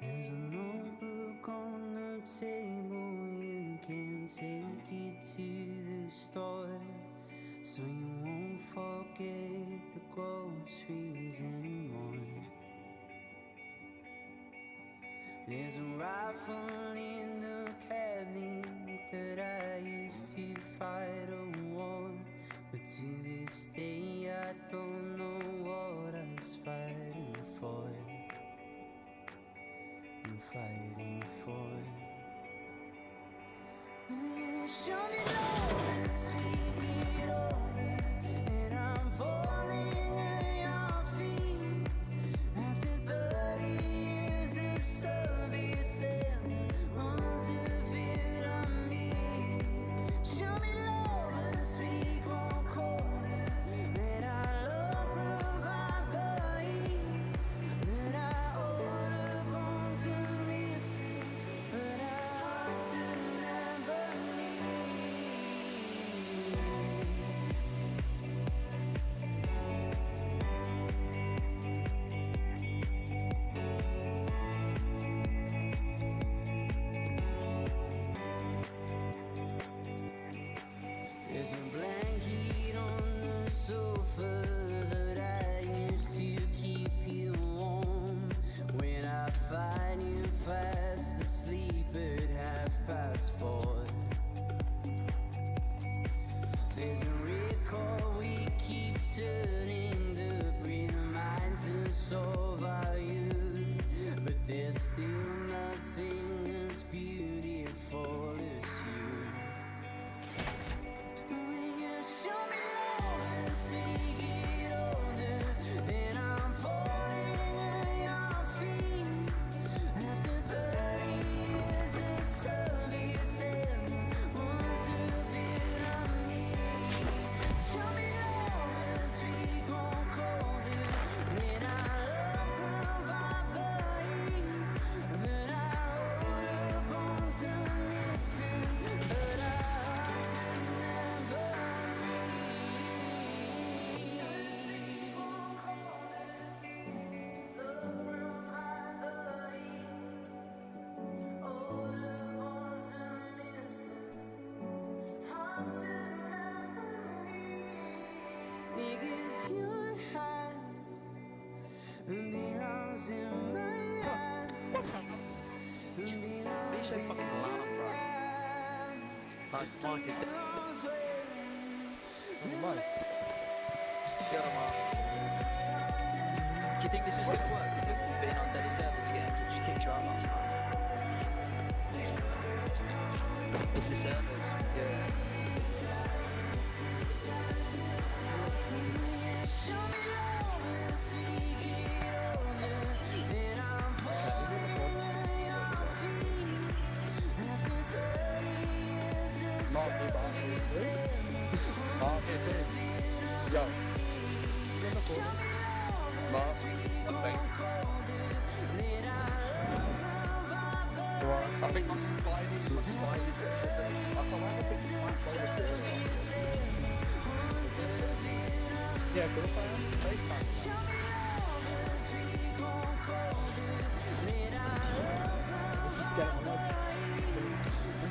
There's a notebook on the table, you can take it to the store, so you won't forget the groceries anymore. There's a rifle in the cabinet that I used to fight a war, but to this day I don't know what I was fighting for. I'm fighting for. Show me love as we get older, and I'm falling at your feet. After 30 years of service and months of it on me. Show me love as we grow colder, that our love provide the heat, that our older bones are missing, but our hearts will never leave. There's a blanket on the sofa that I used to keep you warm. When I find you fast asleep at 4:30. There's a record we keep turning that reminds us of our youth, but there's still nothing as beautiful as you. Will you show me love as we get older, and I'm falling at your feet. After 30 years of service and months of it on me. Show me love as we grow colder, that our love provide the heat, that our older bones are missing, but our hearts will never leave. As we grow colder, love provide the heat, older bones are missing, hearts will never leave. Because your hand belongs in my hand, He's belongs so in fucking loud, my bro. hand, Like, Mike is dead. belongs where Mike. Get him off. Do you think this is going to work? With being on daily service again? Just kicked you out last time. It's the service. Yeah. show me love as we get older, and I'm falling at your feet. After 30 years of service and Mark, months of it yo, on me. Show me love Mark, as we grow thank colder, that our love provide the you. I think my spidey says I can't remember if my spidey says yeah, of course I am. FaceTime. Show me love as we grow colder, that our love Get it on provide the heat,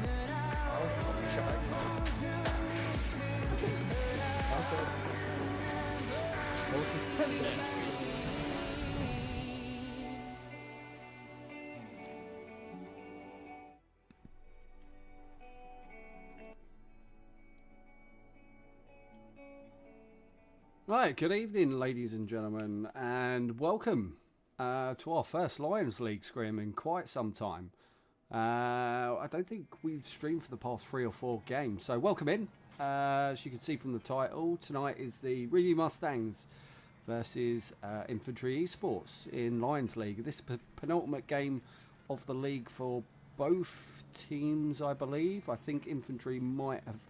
that our I'll older shine. bones are missing, but our hearts will never leave. Right, good evening, ladies and gentlemen, and welcome to our first Lions League scrim in quite some time. I don't think we've streamed for the past 3 or 4 games, so welcome in. As you can see from the title, tonight is the REME Mustangs versus Infantry eSports in Lions League. This is penultimate game of the league for both teams, I believe. I think Infantry might have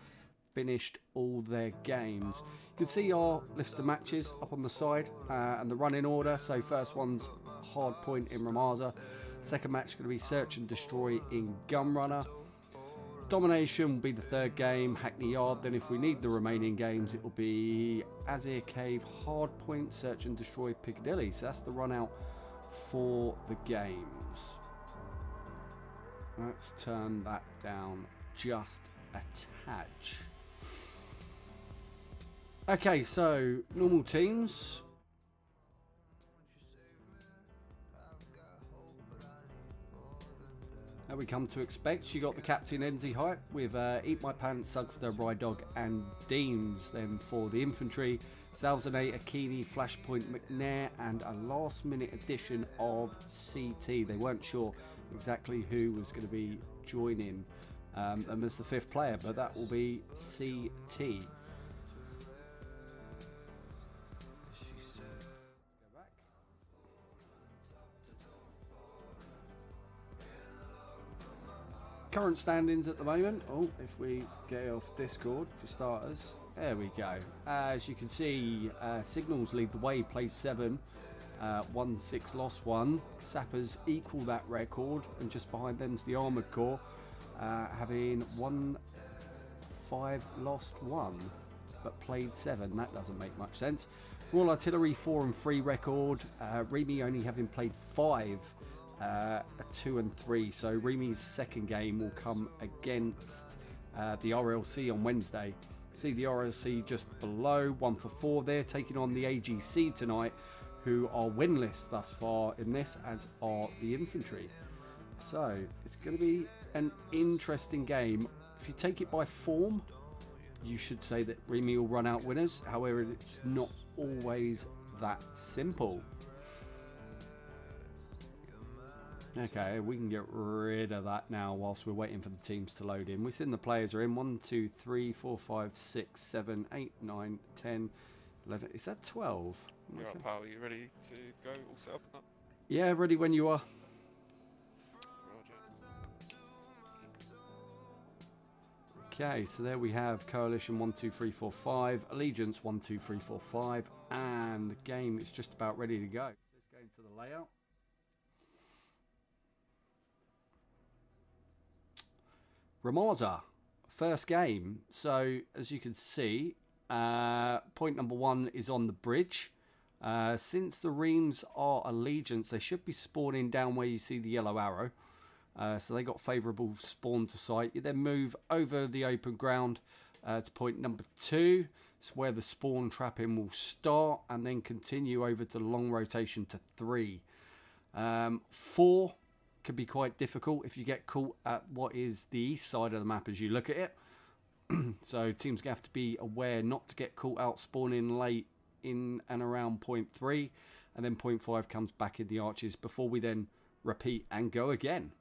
finished all their games. You can see our list of matches up on the side and the running order. So first one's Hardpoint in Remaza. Second match is going to be Search and Destroy in Gunrunner. Domination will be the third game, Hackney Yard. Then if we need the remaining games, it will be Azir Cave, Hardpoint, Search and Destroy, Piccadilly. So that's the run out for the games. Let's turn that down just a touch. Okay, so normal teams. How we come to expect. You got the captain Enzi Hype with Eat My Pants, Sugster, Rydog and Deems. Then for the infantry, Salzanate, Akini, Flashpoint, McNair and a last minute addition of CT. They weren't sure exactly who was going to be joining them as the 5th player, but that will be CT. Current standings at the moment. Oh, if we get off Discord for starters. There we go. As you can see, Signals lead the way, played 7, won 6, lost 1. Sappers equal that record, and just behind them's the Armoured Corps, having won 5, lost 1, but played 7. That doesn't make much sense. Royal Artillery 4 and 3 record. REME only having played 5. A 2 and 3, so REME's second game will come against the RLC on Wednesday. See the RLC just below, 1 for 4 there, taking on the AGC tonight, who are winless thus far in this, as are the infantry. So it's going to be an interesting game. If you take it by form, you should say that REME will run out winners. However, it's not always that simple. Okay, we can get rid of that now whilst we're waiting for the teams to load in. We've seen the players are in. 1, 2, 3, 4, 5, 6, 7, 8, 9, 10, 11. Is that 12? You're up, pal. Are you ready to go all set up? Yeah, ready when you are. Roger. Okay, so there we have Coalition 1, 2, 3, 4, 5, Allegiance 1, 2, 3, 4, 5, and the game is just about ready to go. Let's go into the layout. Ramaza, first game. So as you can see, point number 1 is on the bridge. Since the Reams are Allegiance, they should be spawning down where you see the yellow arrow. So they got favourable spawn to site. You then move over the open ground to point number 2. It's where the spawn trapping will start, and then continue over to the long rotation to 3. 4 can be quite difficult if you get caught at what is the east side of the map as you look at it. So teams have to be aware not to get caught out spawning late in and around point 3, and then point 5 comes back in the arches before we then repeat and go again.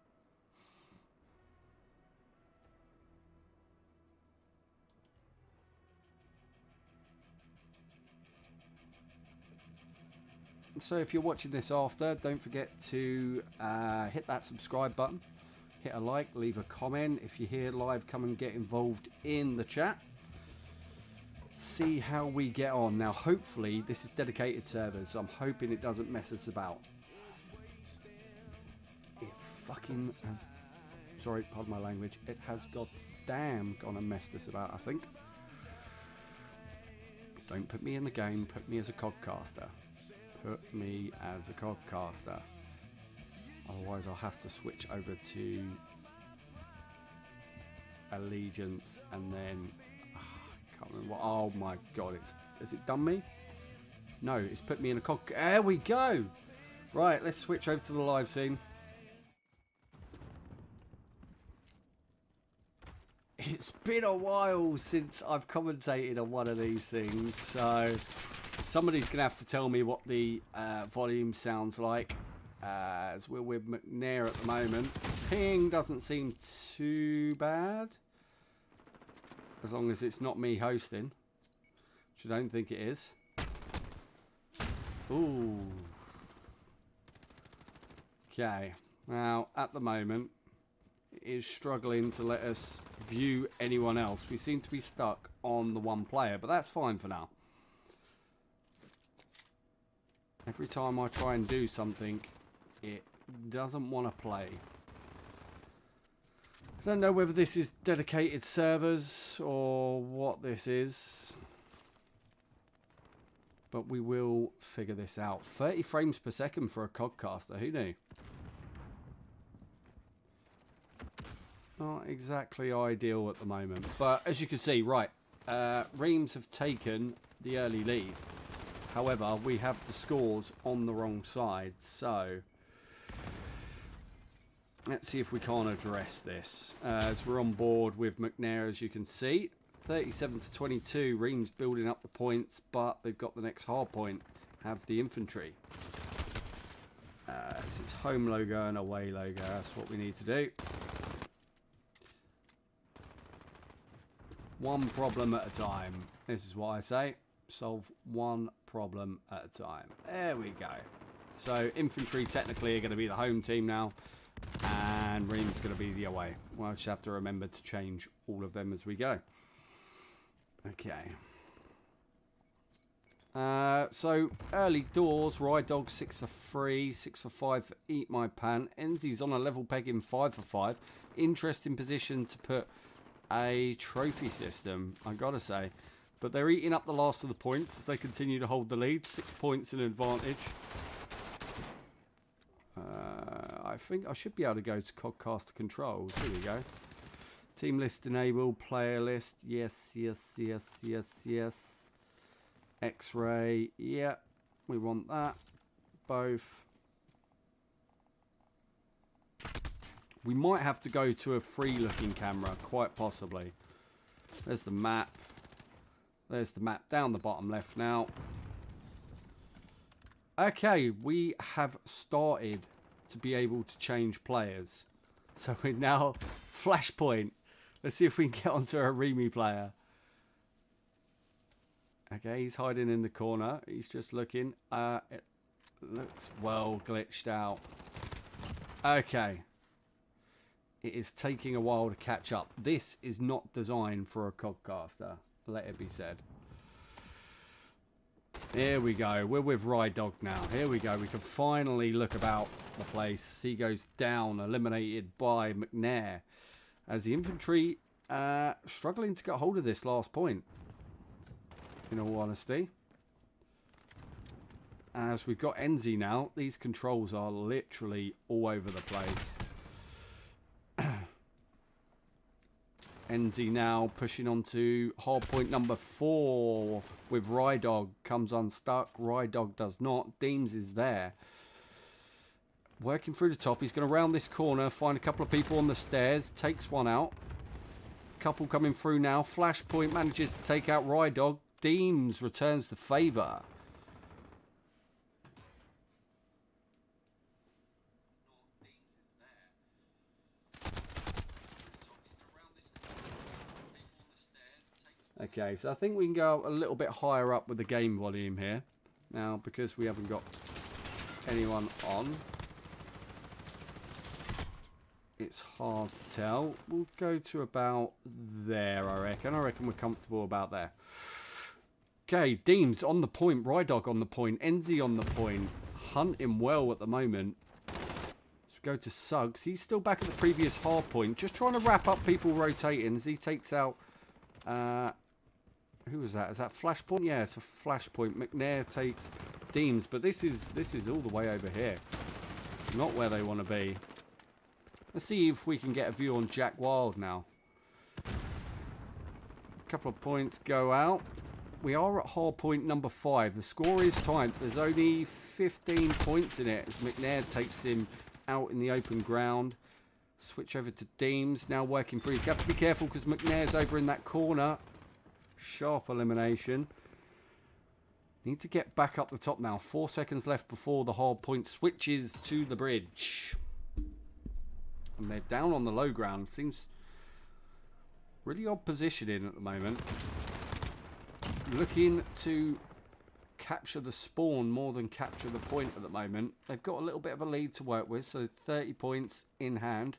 So if you're watching this after, don't forget to hit that subscribe button, hit a like, leave a comment. If you're here live, come and get involved in the chat. See how we get on. Now hopefully this is dedicated servers, so I'm hoping it doesn't mess us about. It fucking has, sorry, pardon my language, it has goddamn gone and messed us about, I think. Don't put me in the game, put me as a codcaster. Put me as a codcaster. Otherwise I'll have to switch over to Allegiance and then I can't remember what, oh my god, has it done me? No, it's put me in a cod. There we go. Right, let's switch over to the live scene. It's been a while since I've commentated on one of these things, so somebody's going to have to tell me what the volume sounds like, as we're with McNair at the moment. Ping doesn't seem too bad, as long as it's not me hosting, which I don't think it is. Ooh. Okay, now at the moment, it is struggling to let us view anyone else. We seem to be stuck on the one player, but that's fine for now. Every time I try and do something, it doesn't want to play. I don't know whether this is dedicated servers or what this is, but we will figure this out. 30 frames per second for a codcaster, who knew? Not exactly ideal at the moment. But as you can see, right, Reams have taken the early lead. However, we have the scores on the wrong side. So let's see if we can't address this. As we're on board with McNair, as you can see. 37 to 22. Reams building up the points, but they've got the next hard point. Have the Infantry. It's home logo and away logo. That's what we need to do. One problem at a time. This is what I say. Solve one problem at a time. There we go. So Infantry technically are going to be the home team now. And Ream's going to be the away. We'll just have to remember to change all of them as we go. Okay. So early doors, Ride Dog 6 for 3, 6 for 5 for Eat My Pan. Enzy's on a level pegging 5 for 5. Interesting position to put a trophy system, I gotta say. But they're eating up the last of the points as they continue to hold the lead. 6 points in advantage. I think I should be able to go to Codcaster controls. Here we go. Team list enabled, player list. Yes, yes, yes, yes, yes. X-ray, yeah, we want that. Both. We might have to go to a free looking camera, quite possibly. There's the map. There's the map down the bottom left now. Okay, we have started to be able to change players. So we're now Flashpoint. Let's see if we can get onto a REME player. Okay, he's hiding in the corner. He's just looking. It looks well glitched out. Okay. It is taking a while to catch up. This is not designed for a Codcaster. Let it be said. Here we go. We're with Ride Dog now. Here we go. We can finally look about the place. He goes down, eliminated by McNair. As the Infantry struggling to get hold of this last point. In all honesty. As we've got Enzy now, these controls are literally all over the place. Enzy now pushing on to hard point number 4 with Rydog. Comes unstuck. Rydog does not. Deems is there. Working through the top. He's going to round this corner. Find a couple of people on the stairs. Takes one out. Couple coming through now. Flashpoint manages to take out Rydog. Deems returns the favour. Okay, so I think we can go a little bit higher up with the game volume here. Now, because we haven't got anyone on, it's hard to tell. We'll go to about there, I reckon. I reckon we're comfortable about there. Okay, Deems on the point. Rydog on the point. Enzy on the point. Hunting well at the moment. Let's go to Suggs. He's still back at the previous hard point. Just trying to wrap up people rotating as he takes out... who was that? Is that Flashpoint? Yeah, it's a Flashpoint. McNair takes Deems, but this is all the way over here. Not where they want to be. Let's see if we can get a view on Jack Wild now. A couple of points go out. We are at hard point number 5. The score is timed. There's only 15 points in it as McNair takes him out in the open ground. Switch over to Deems. Now working through. You have to be careful because McNair's over in that corner. Sharp elimination. Need to get back up the top now. 4 seconds left before the hard point switches to the bridge. And they're down on the low ground. Seems really odd positioning at the moment. Looking to capture the spawn more than capture the point at the moment. They've got a little bit of a lead to work with. So 30 points in hand.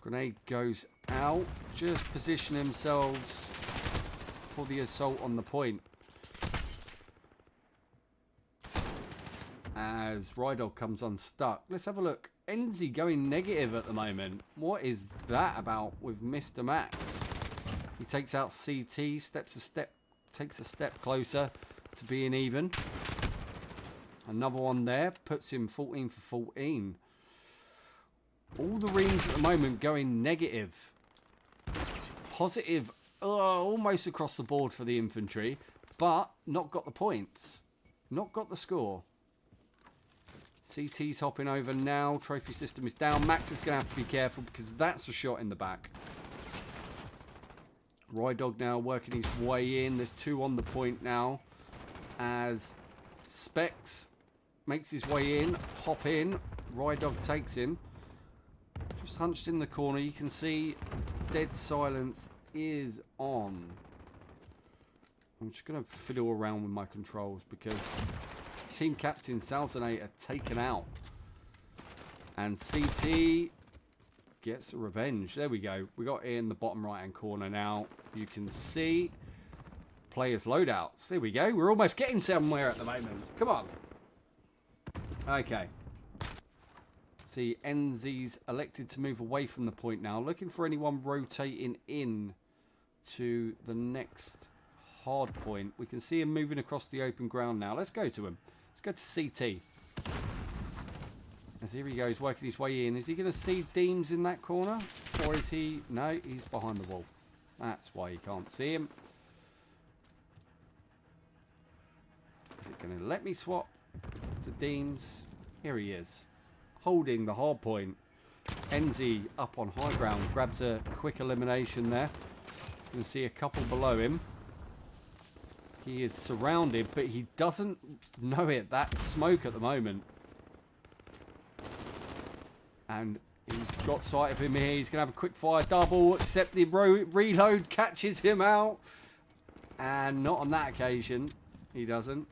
Grenade goes out. Just position themselves for the assault on the point. As Rydog comes unstuck. Let's have a look. Enzy going negative at the moment. What is that about with Mr. Max? He takes out CT, takes a step closer to being even. Another one there, puts him 14 for 14. All the reams at the moment going negative. Positive almost across the board for the infantry, but not got the points. Not got the score. CT's hopping over now. Trophy system is down. Max is going to have to be careful because that's a shot in the back. Rydog now working his way in. There's 2 on the point now. As Specs makes his way in. Hop in. Rydog takes him. Just hunched in the corner. You can see dead silence is on. I'm just going to fiddle around with my controls because team captain Salzanate are taken out. And CT gets a revenge. There we go. We got in the bottom right hand corner now. You can see players loadouts. There we go. We're almost getting somewhere at the moment. Come on. Okay. See, NZ's elected to move away from the point now. Looking for anyone rotating in to the next hard point. We can see him moving across the open ground now. Let's go to him. Let's go to CT. As here he goes, working his way in. Is he going to see Deems in that corner? Or is he... No, he's behind the wall. That's why you can't see him. Is it going to let me swap to Deems? Here he is. Holding the hard point. NZ up on high ground. Grabs a quick elimination there. You can see a couple below him. He is surrounded, but he doesn't know it. That's smoke at the moment. And he's got sight of him here. He's going to have a quick fire double, except the reload catches him out. And not on that occasion. He doesn't.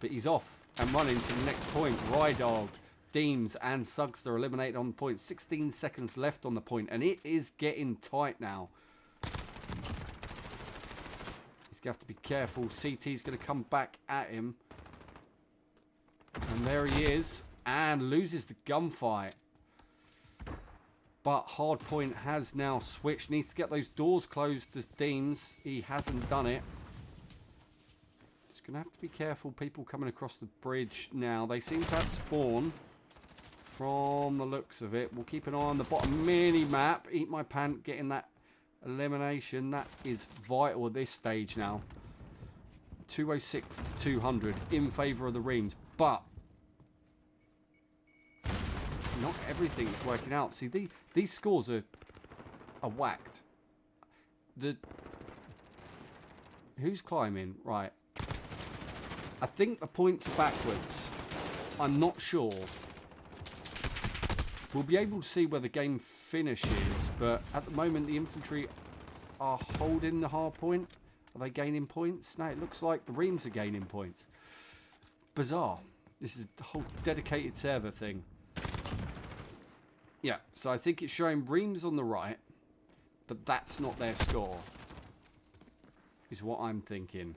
But he's off and running to the next point. Rydog, Deems, and Suggs are eliminated on the point. 16 seconds left on the point, and it is getting tight now. He's going to have to be careful. CT's going to come back at him. And there he is. And loses the gunfight. But Hardpoint has now switched. Needs to get those doors closed as Deems. He hasn't done it. Just going to have to be careful. People coming across the bridge now. They seem to have spawn. From the looks of it. We'll keep an eye on the bottom mini-map. Eat my pant. Getting that elimination. That is vital at this stage now. 206 to 200 in favour of the Reams. But not everything's working out. See, these scores are whacked. Who's climbing? Right. I think the points are backwards. I'm not sure. We'll be able to see where the game finishes, but at the moment the infantry are holding the hard point. Are they gaining points? No, it looks like the Reams are gaining points. Bizarre. This is the whole dedicated server thing. Yeah, so I think it's showing Reams on the right, but that's not their score, is what I'm thinking.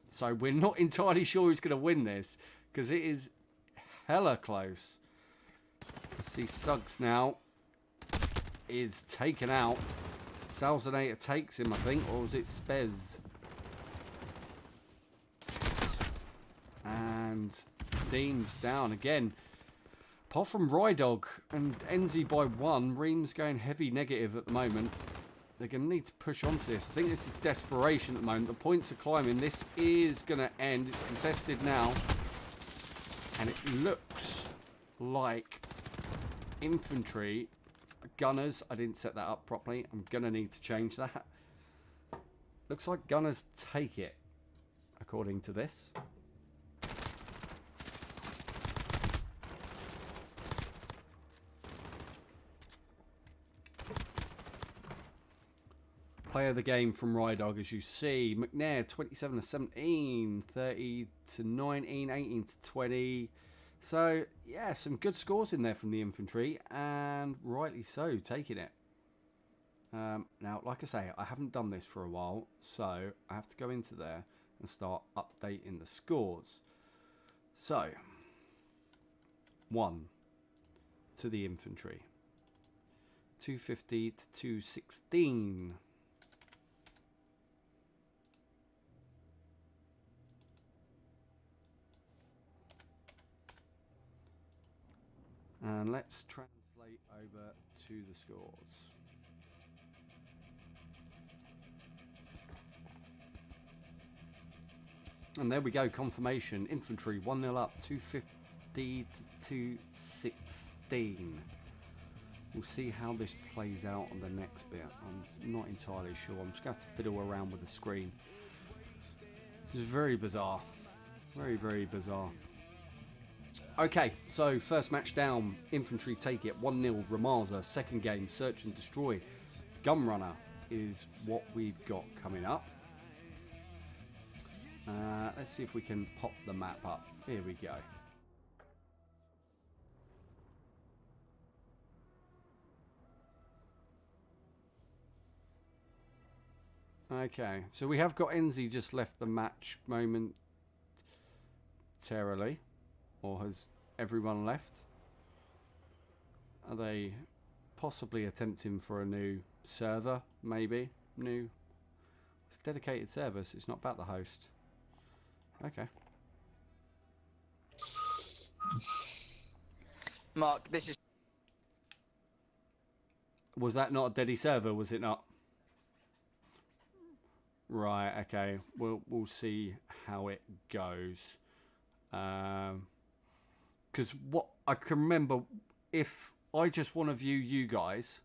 So we're not entirely sure who's going to win this, because it is hella close. See, Suggs now is taken out. Salzanator takes him, I think, or was it Spez? And Deems down again. Apart from Rydog and NZ by 1, Reams going heavy negative at the moment. They're going to need to push onto this. I think this is desperation at the moment. The points are climbing. This is going to end. It's contested now. And it looks like infantry, gunners. I didn't set that up properly. I'm going to need to change that. Looks like gunners take it, according to this. Player of the game from Rydog, as you see. McNair, 27 to 17, 30 to 19, 18 to 20. So, yeah, some good scores in there from the infantry, and rightly so, taking it. Now, like I say, I haven't done this for a while, so I have to go into there and start updating the scores. So, 1 to the infantry. 250 to 216. And let's translate over to the scores. And there we go, confirmation. Infantry 1-0 up, 250 to 216. We'll see how this plays out on the next bit. I'm not entirely sure. I'm just going to have to fiddle around with the screen. This is very bizarre. Very, very bizarre. Okay, so first match down. Infantry take it 1-0 Remaza. Second game, Search and Destroy. Gunrunner is what we've got coming up. Let's see if we can pop the map up. Here we go. Okay, so we have got Enzi just left the match momentarily. Or has everyone left? Are they possibly attempting for a new server, maybe? It's a dedicated service, it's not about the host. Okay. Mark, this is... Was that not a Deddy server, was it not? Right, okay. We'll see how it goes. Because what I can remember, if I just want to view you guys...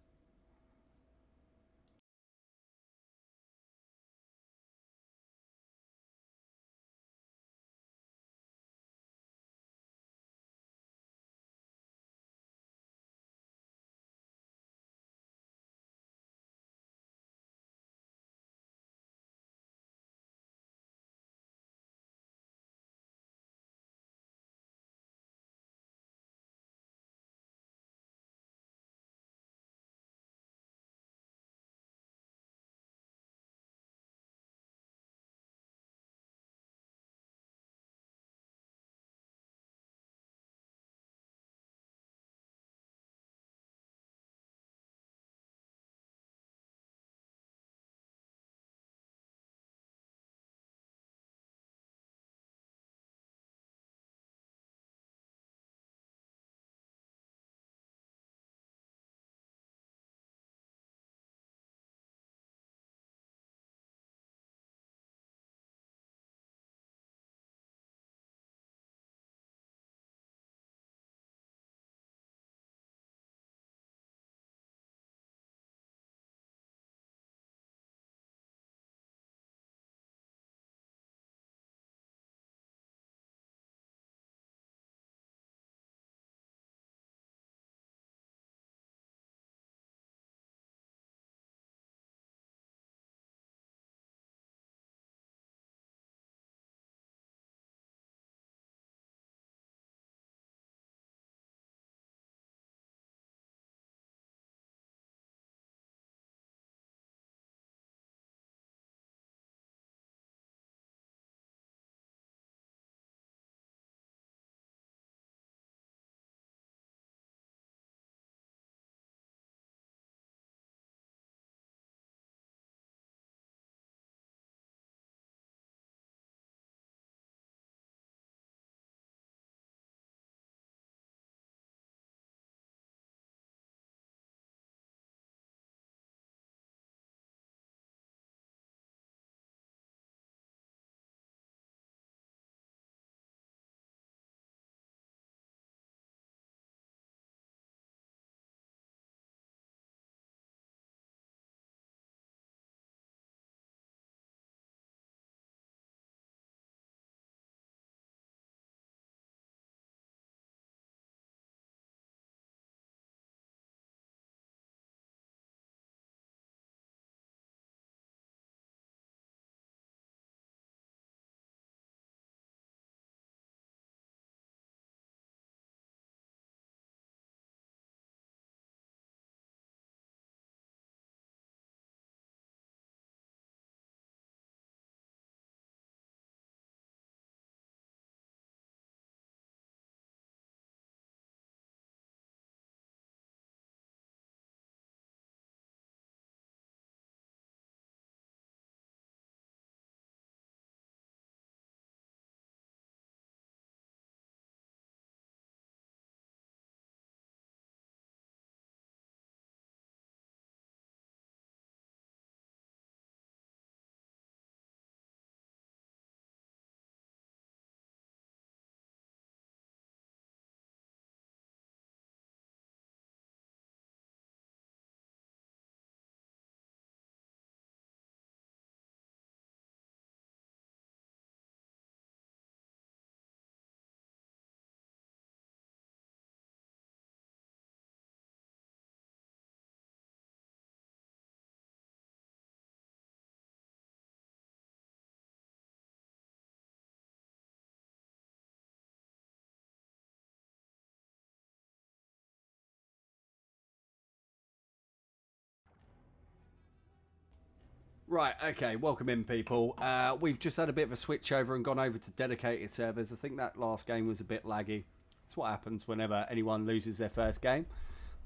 Right, okay, welcome in, people. We've just had a bit of a switch over and gone over to dedicated servers. I think that last game was a bit laggy. It's what happens whenever anyone loses their first game.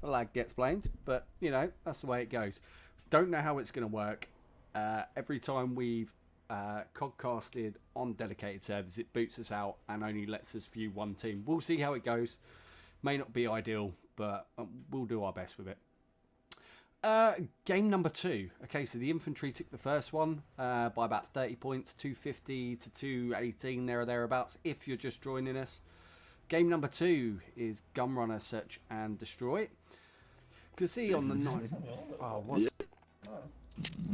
The lag gets blamed, but, you know, that's the way it goes. Don't know how it's going to work. Every time we've codcasted on dedicated servers, it boots us out and only lets us view one team. We'll see how it goes. May not be ideal, but we'll do our best with it. Game number 2. Okay, so the Infantry took the first one by about 30 points, 250 to 218, there or thereabouts, if you're just joining us. Game number 2 is Gunrunner Search and Destroy. You can see on the night... Oh, what's...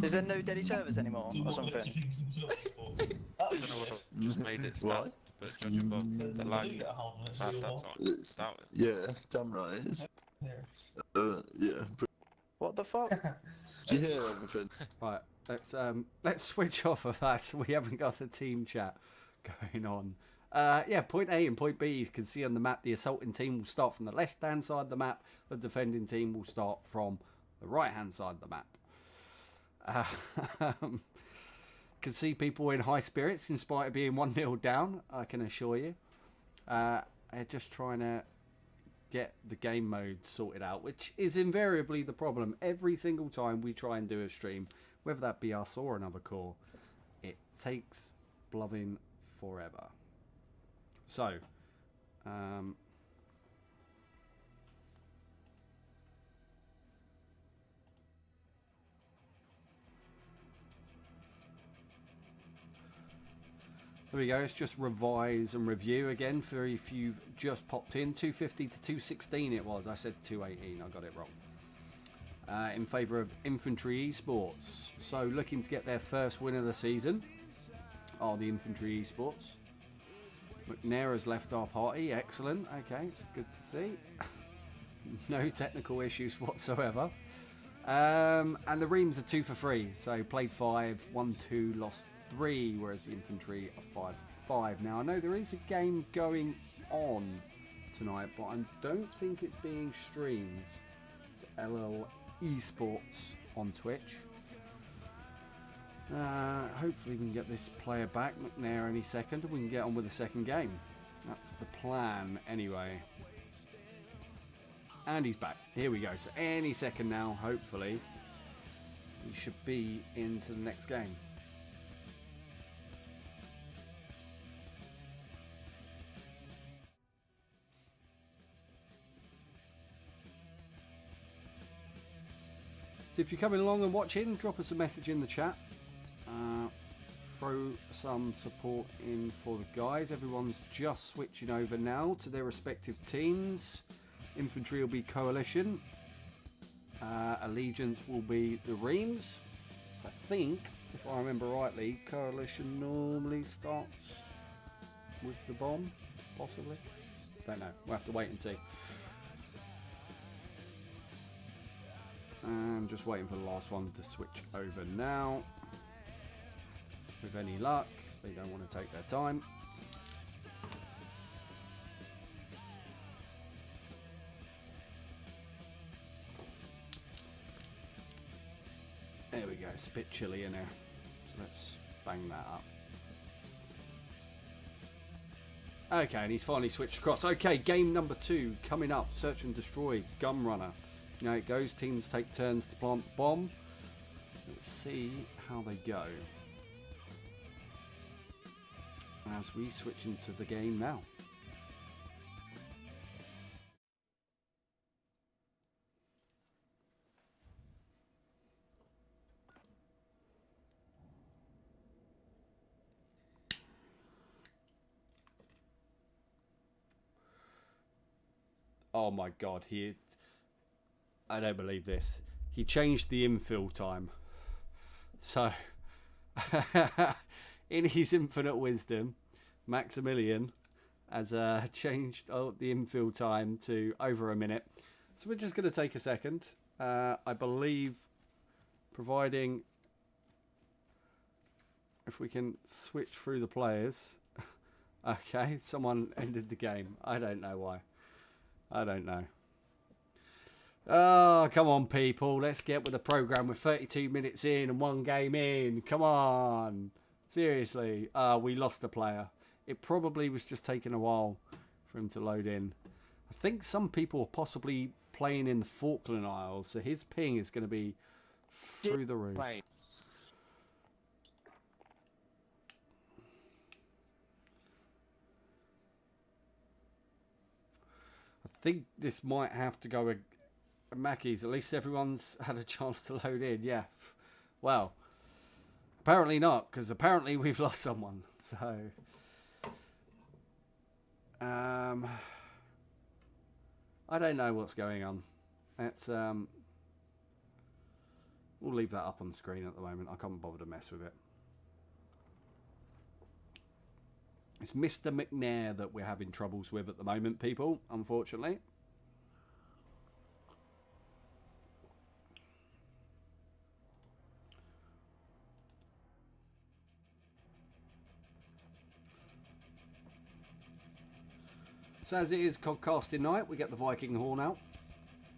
Is there no daily servers anymore or something? I don't know what just made it start, but judging by the lag, that's not Yeah, damn right it is. Yeah. What the fuck? Do you hear everything? Right, let's switch off of that so we haven't got the team chat going on. Yeah, point A and point B, you can see on the map the assaulting team will start from the left-hand side of the map. The defending team will start from the right-hand side of the map. Can see people in high spirits in spite of being 1-0 down, I can assure you. They're just trying to get the game mode sorted out, which is invariably the problem. Every single time we try and do a stream, whether that be us or another core, it takes bloving forever. So, there we go. Let's just revise and review again for if you've just popped in. 250 to 216 it was. I said 218. I got it wrong. In favour of Infantry eSports. So looking to get their first win of the season are the Infantry eSports. McNaira's left our party. Excellent. Okay, it's good to see. No technical issues whatsoever. And the Reams are 2 for 3. So played 5, won 2, lost 3, whereas the Infantry are 5 for 5. Now I know there is a game going on tonight, but I don't think it's being streamed to LL eSports on Twitch. Hopefully we can get this player back, McNair, any second, and we can get on with the second game. That's the plan anyway. And he's back. Here we go. So any second now, hopefully, we should be into the next game. So if you're coming along and watching, drop us a message in the chat. Throw some support in for the guys. Everyone's just switching over now to their respective teams. Infantry will be Coalition. Allegiance will be the Reams. So I think, if I remember rightly, Coalition normally starts with the bomb, possibly. Don't know. We'll have to wait and see. And just waiting for the last one to switch over now. With any luck, they don't want to take their time. There we go, it's a bit chilly in here. So let's bang that up. Okay, and he's finally switched across. Okay, game number 2 coming up. Search and Destroy, Gunrunner. Now it goes, teams take turns to plant the bomb. Let's see how they go. As we switch into the game now. Oh my god, I don't believe this. He changed the infill time. So, in his infinite wisdom, Maximilian has changed the infill time to over a minute. So we're just going to take a second. I believe, providing if we can switch through the players. Okay, someone ended the game. I don't know why. I don't know. Oh, come on, people. Let's get with the program. We're 32 minutes in and 1 game in. Come on. Seriously. We lost a player. It probably was just taking a while for him to load in. I think some people are possibly playing in the Falkland Isles, so his ping is going to be through the roof. Play. I think this might have to go with Mackey's. At least everyone's had a chance to load in. Yeah. Well, apparently not, because apparently we've lost someone. So, I don't know what's going on. It's we'll leave that up on the screen at the moment. I can't bother to mess with it. It's Mr. McNair that we're having troubles with at the moment, people, unfortunately. So as it is Codcasting night, we get the Viking horn out.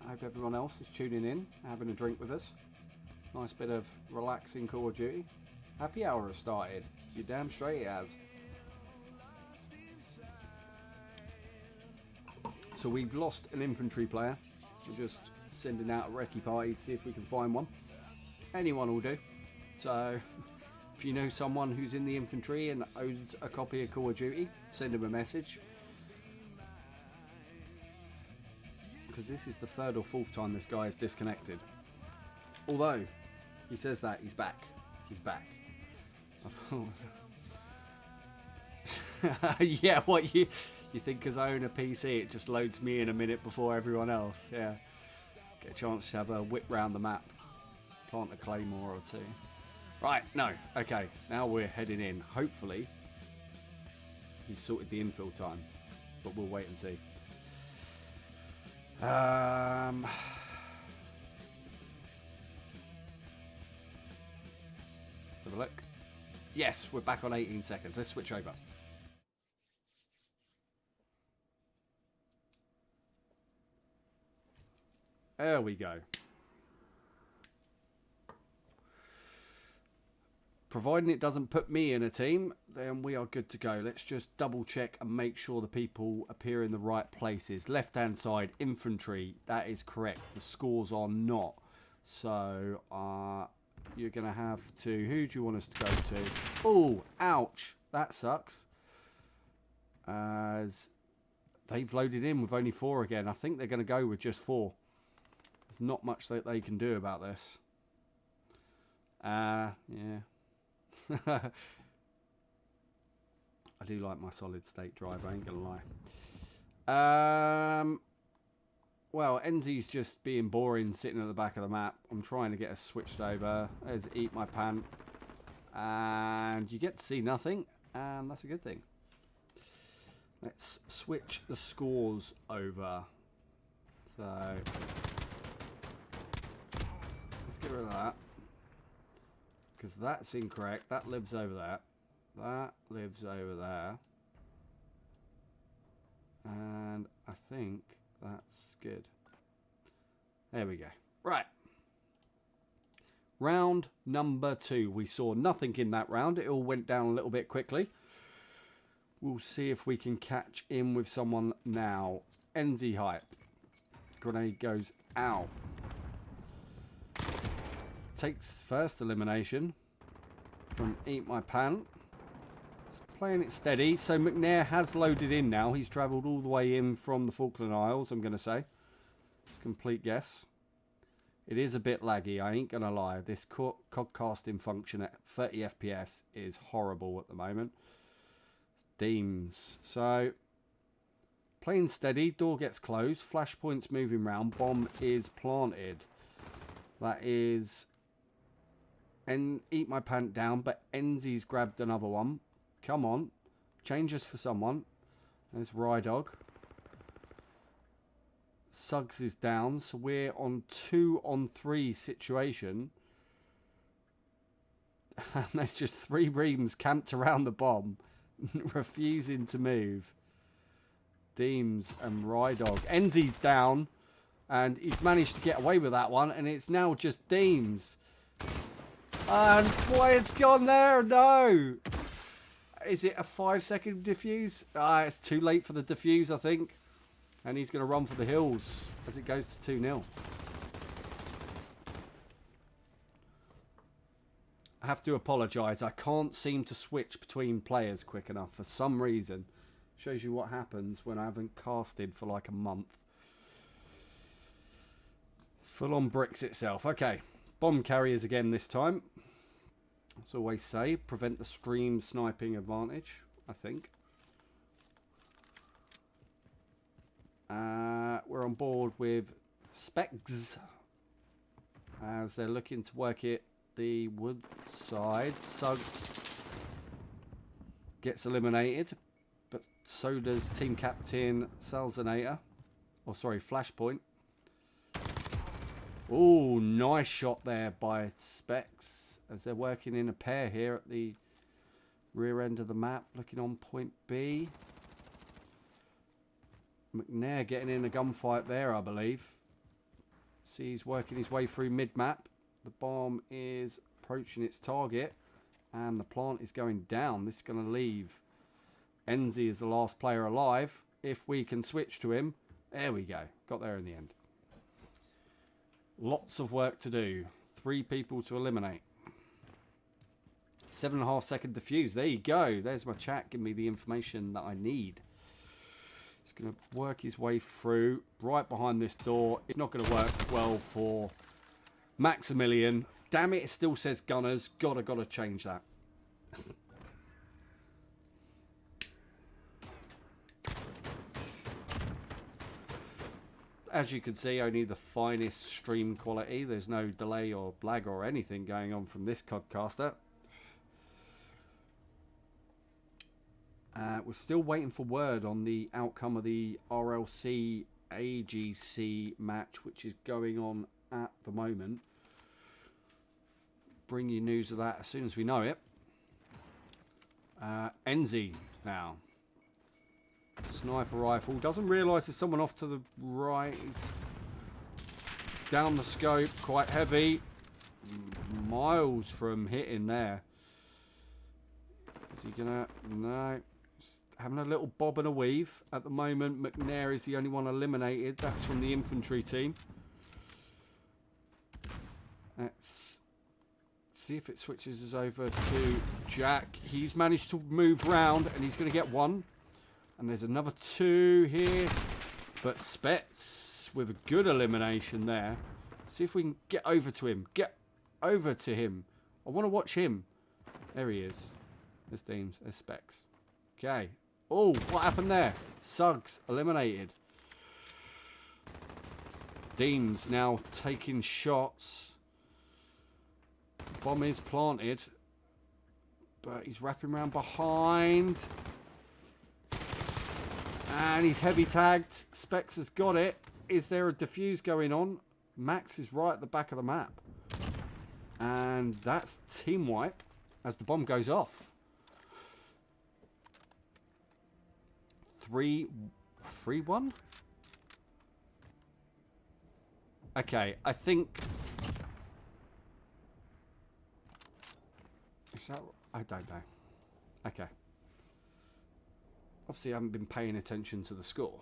I hope everyone else is tuning in, having a drink with us. Nice bit of relaxing Call of Duty. Happy hour has started. So you're damn straight it has. So we've lost an infantry player. We're just sending out a recce party to see if we can find one. Anyone will do. So if you know someone who's in the infantry and owns a copy of Call of Duty, send them a message. Because this is the 3rd or 4th time this guy is disconnected. Although he says that he's back. He's back. Yeah, what you think because I own a PC it just loads me in a minute before everyone else. Yeah. Get a chance to have a whip round the map. Plant a claymore or two. Right, no. Okay, now we're heading in. Hopefully he's sorted the infill time. But we'll wait and see. Let's have a look. Yes, we're back on 18 seconds. Let's switch over. There we go. Providing it doesn't put me in a team, then we are good to go. Let's just double check and make sure the people appear in the right places. Left hand side, infantry. That is correct. The scores are not. So you're going to have to... Who do you want us to go to? Oh, ouch. That sucks. As they've loaded in with only 4 again. I think they're going to go with just 4. There's not much that they can do about this. Yeah. I do like my solid state drive, I ain't gonna lie. Well, Enzy's just being boring sitting at the back of the map. I'm trying to get us switched over. There's Eat My Pant. And you get to see nothing, and that's a good thing. Let's switch the scores over. So let's get rid of that. Because that's incorrect. That lives over there. That lives over there. And I think that's good. There we go. Right. Round number 2. We saw nothing in that round. It all went down a little bit quickly. We'll see if we can catch in with someone now. Enzy hype. Grenade goes out. Takes first elimination from Eat My Pant. It's playing it steady. So McNair has loaded in now. He's travelled all the way in from the Falkland Isles, I'm going to say. It's a complete guess. It is a bit laggy, I ain't going to lie. This codcasting function at 30 FPS is horrible at the moment. It's Deems. So, playing steady. Door gets closed. Flashpoint's moving round. Bomb is planted. That is... And Eat My Pant down, but Enzy's grabbed another one. Come on. Changes for someone. There's Rydog. Suggs is down, so we're on 2-on-3 situation. And there's just 3 reams camped around the bomb, refusing to move. Deems and Rydog. Enzy's down. And he's managed to get away with that one, and it's now just Deems. And boy, it's gone there. No. Is it a 5-second defuse? It's too late for the defuse, I think. And he's going to run for the hills as it goes to 2-0. I have to apologise. I can't seem to switch between players quick enough for some reason. Shows you what happens when I haven't casted for like a month. Full on bricks itself. Okay. Bomb carriers again this time. As I always say, prevent the stream sniping advantage, I think. We're on board with Specs as they're looking to work it the wood side. Suggs gets eliminated, but so does team captain Salzanator. Oh, sorry, Flashpoint. Oh, nice shot there by Specs as they're working in a pair here at the rear end of the map, looking on point B. McNair getting in a gunfight there, I believe. See, he's working his way through mid-map. The bomb is approaching its target, and the plant is going down. This is going to leave Enzi as the last player alive. If we can switch to him, there we go. Got there in the end. Lots of work to do. 3 people to eliminate. 7.5 second defuse. There you go. There's my chat. Give me the information that I need. He's going to work his way through right behind this door. It's not going to work well for Maximilian. Damn it, it still says Gunners. Gotta change that. As you can see, only the finest stream quality. There's no delay or lag or anything going on from this codcaster. We're still waiting for word on the outcome of the RLC AGC match, which is going on at the moment. Bring you news of that as soon as we know it. Enzi now. Sniper rifle. Doesn't realise there's someone off to the right. He's down the scope, quite heavy. Miles from hitting there. Is he gonna... No. Having a little bob and a weave. At the moment, McNair is the only one eliminated. That's from the infantry team. Let's see if it switches us over to Jack. He's managed to move round, and he's going to get one. And there's another 2 here. But Spets with a good elimination there. See if we can get over to him. Get over to him. I want to watch him. There he is. There's Deems. There's Specs. Okay. Oh, what happened there? Suggs eliminated. Deems now taking shots. Bomb is planted. But he's wrapping around behind. And he's heavy tagged. Specs has got it. Is there a defuse going on? Max is right at the back of the map. And that's team wipe as the bomb goes off. 3-1? Okay, I think... Is that... I don't know. Okay. Obviously, I haven't been paying attention to the score.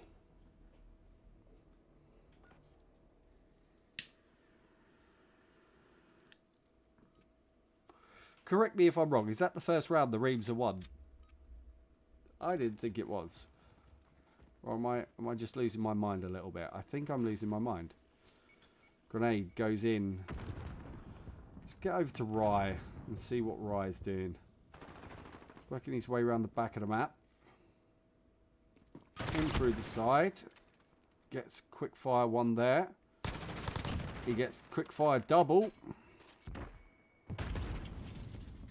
Correct me if I'm wrong. Is that the first round the Reams are won? I didn't think it was. Or am I just losing my mind a little bit? I think I'm losing my mind. Grenade goes in. Let's get over to Rye and see what Rye's doing. Working his way around the back of the map. In through the side. Gets quick fire 1 there. He gets quick fire double.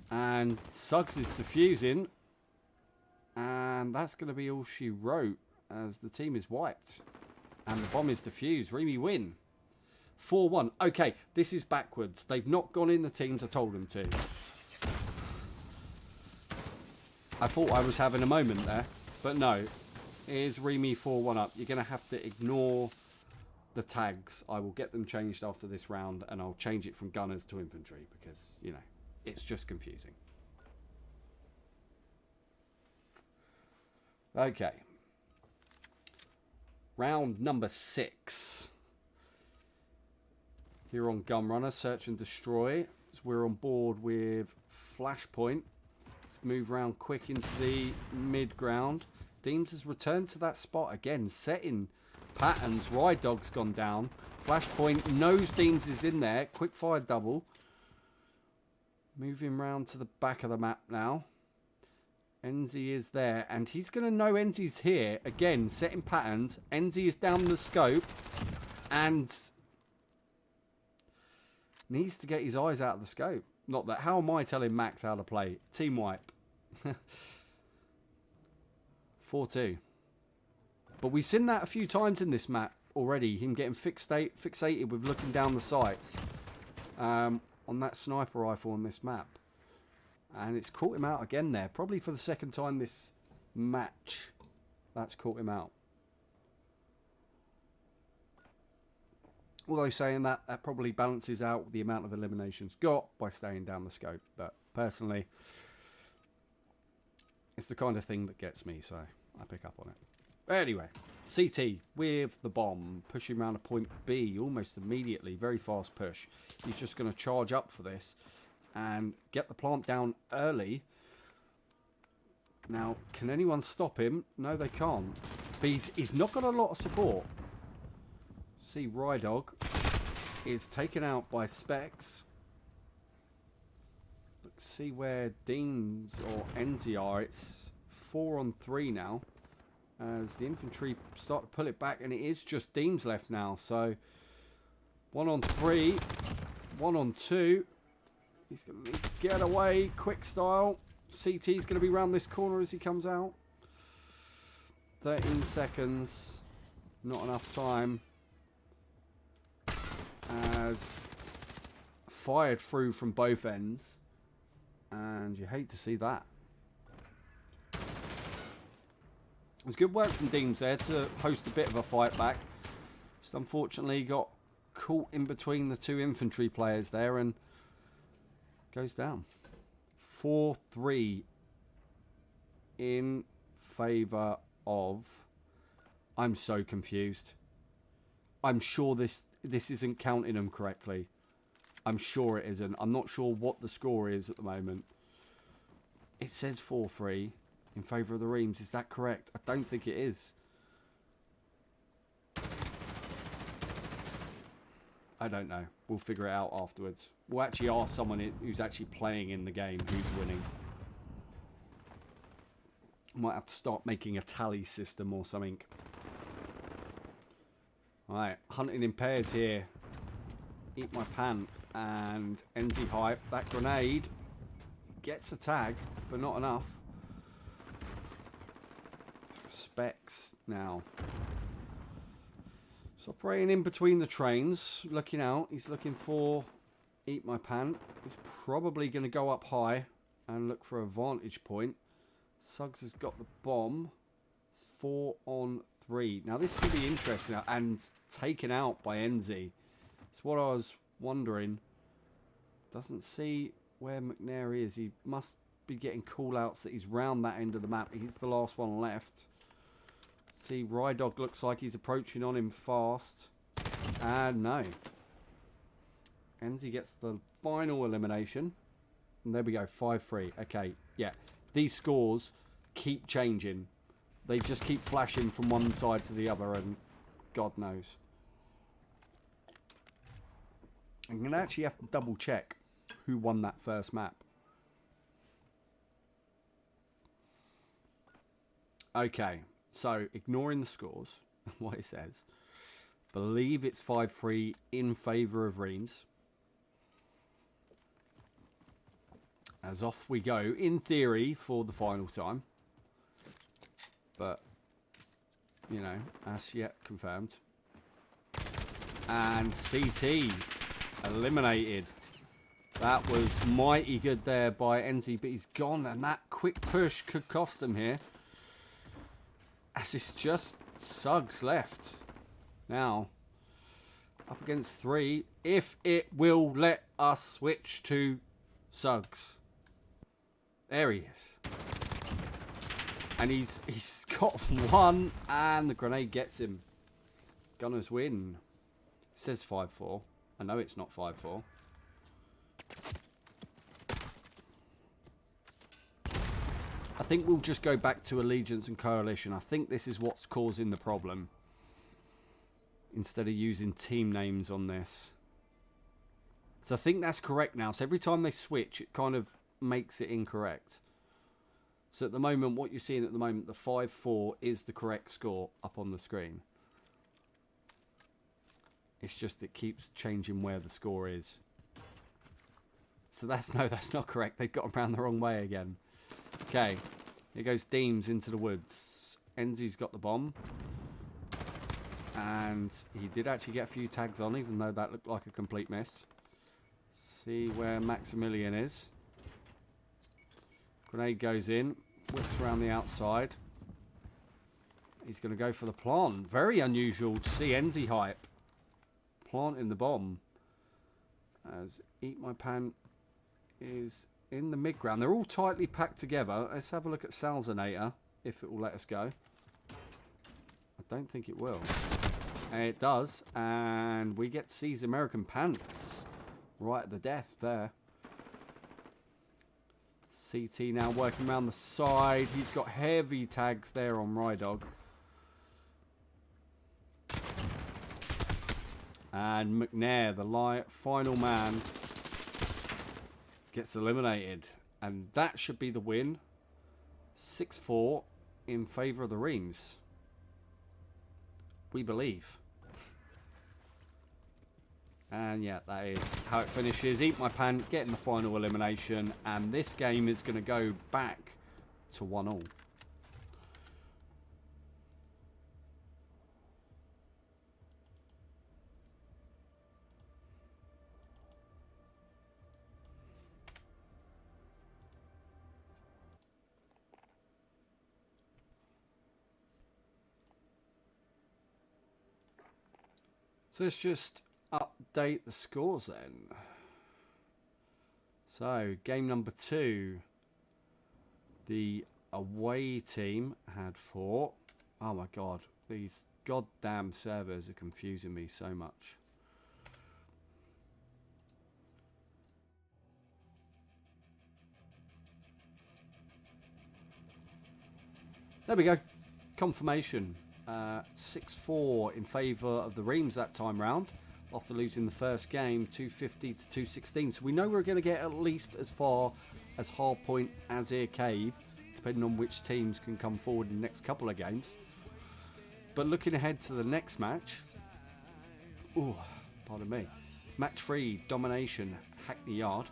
And Suggs is defusing. And that's going to be all she wrote as the team is wiped. And the bomb is defused. REME win. 4-1. Okay, this is backwards. They've not gone in the teams I told them to. I thought I was having a moment there. But no. Here's REME 4-1 up. You're going to have to ignore the tags. I will get them changed after this round, and I'll change it from gunners to infantry because, you know, it's just confusing. Okay. Round number 6. Here on Gunrunner, search and destroy. So we're on board with Flashpoint. Let's move around quick into the mid ground. Deems has returned to that spot again, setting patterns. RELEGATION's gone down. Flashpoint knows Deems is in there. Quick fire double. Moving round to the back of the map now. Enzy is there, and he's going to know Enzy's here. Again, setting patterns. Enzy is down the scope, and needs to get his eyes out of the scope. Not that. How am I telling Max how to play? Team wipe. 4-2. But we've seen that a few times in this map already. Him getting fixated with looking down the sights on that sniper rifle on this map. And it's caught him out again there. Probably for the second time this match. That's caught him out. Although saying that, that probably balances out the amount of eliminations got by staying down the scope. But personally, it's the kind of thing that gets me, so I pick up on it. But anyway, CT with the bomb. Pushing around to point B almost immediately. Very fast push. He's just going to charge up for this and get the plant down early. Now, can anyone stop him? No, they can't. But he's not got a lot of support. See, RELEGATION is taken out by Specs. Let's see where Deems or Enzy are. It's 4-on-3 now. As the infantry start to pull it back, and it is just Deems left now. So 1-on-3, 1-on-2. He's going to get away, quick style. CT's going to be round this corner as he comes out. 13 seconds. Not enough time. As fired through from both ends. And you hate to see that. It's good work from Deems there to host a bit of a fight back. Just unfortunately got caught in between the two infantry players there and goes down. 4-3 in favour of... I'm so confused. I'm sure this isn't counting them correctly. I'm sure it isn't. I'm not sure what the score is at the moment. It says 4-3 in favour of the Remes. Is that correct? I don't think it is. I don't know. We'll figure it out afterwards. We'll actually ask someone who's actually playing in the game who's winning. Might have to start making a tally system or something. Alright, hunting in pairs here. Eat my pan. And Enzy hype. That grenade gets a tag, but not enough. Specs now. He's operating in between the trains, looking out. He's looking for Eat My Pan. He's probably going to go up high and look for a vantage point. Suggs has got the bomb. It's 4-on-3. Now this could be interesting and taken out by Enzy. It's what I was wondering. Doesn't see where McNair is. He must be getting call-outs that he's round that end of the map. He's the last one left. See, RELEGATION looks like he's approaching on him fast. And no. Enzy gets the final elimination. And there we go, 5-3. Okay, yeah. These scores keep changing. They just keep flashing from one side to the other, and God knows. I'm going to actually have to double check who won that first map. Okay. So, ignoring the scores, what it says, believe it's 5-3 in favour of Remes. As off we go, in theory, for the final time. But, you know, as yet confirmed. And CT eliminated. That was mighty good there by Enzy, but he's gone, and that quick push could cost him here. As it's just Suggs left. Now, up against 3. If it will let us switch to Suggs. There he is. And he's got 1, and the grenade gets him. Gunners win. It says 5-4. I know it's not 5-4. I think we'll just go back to Allegiance and Coalition. I think this is what's causing the problem. Instead of using team names on this. So I think that's correct now. So every time they switch, it kind of makes it incorrect. So at the moment, what you're seeing at the moment, the 5-4 is the correct score up on the screen. It's just it keeps changing where the score is. So that's not correct. They've got around the wrong way again. Okay, here goes Deems into the woods. Enzi's got the bomb. And he did actually get a few tags on, even though that looked like a complete miss. See where Maximilian is. Grenade goes in, whips around the outside. He's going to go for the plant. Very unusual to see Enzi hype. Planting the bomb. As Eat My Pan is in the mid-ground. They're all tightly packed together. Let's have a look at Salzinator, if it will let us go. I don't think it will. It does. And we get to see his American Pants right at the death there. CT now working around the side. He's got heavy tags there on Rydog. And McNair, the final man, gets eliminated. And that should be the win. 6-4 in favour of the Reams. We believe. And yeah, that is how it finishes. Eat My Pan, getting the final elimination. And this game is going to go back to 1-1. So let's just update the scores then. So, game number 2. The away team had 4. Oh my god, these goddamn servers are confusing me so much. There we go. Confirmation. 6-4 in favour of the Reams that time round. After losing the first game, 250 to 216. So we know we're going to get at least as far as Hardpoint, Azir Cave, depending on which teams can come forward in the next couple of games. But looking ahead to the next match, ooh, pardon me, match 3, Domination, Hackney Yard.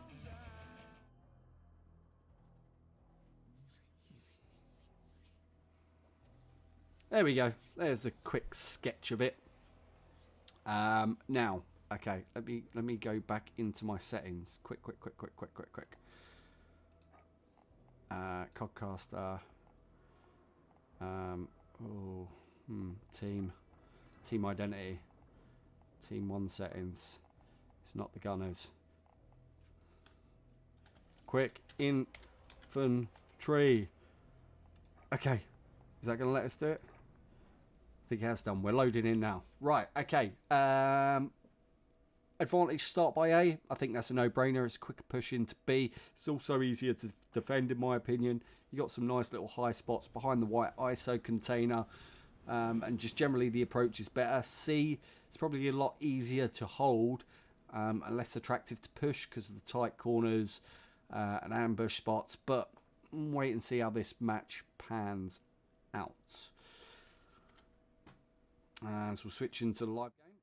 There we go. There's a quick sketch of it. Now, okay, let me go back into my settings. Quick. Codcaster. Team identity. Team 1 settings. It's not the Gunners. Quick Infantry. Okay, is that going to let us do it? I think it has done. We're loading in now. Right, okay. Advantage start by A. I think that's a no-brainer. It's a quicker push into B. It's also easier to defend, in my opinion. You got some nice little high spots behind the white ISO container. And just generally the approach is better. C, it's probably a lot easier to hold and less attractive to push because of the tight corners and ambush spots. But wait and see how this match pans out. As we'll switch into the live game.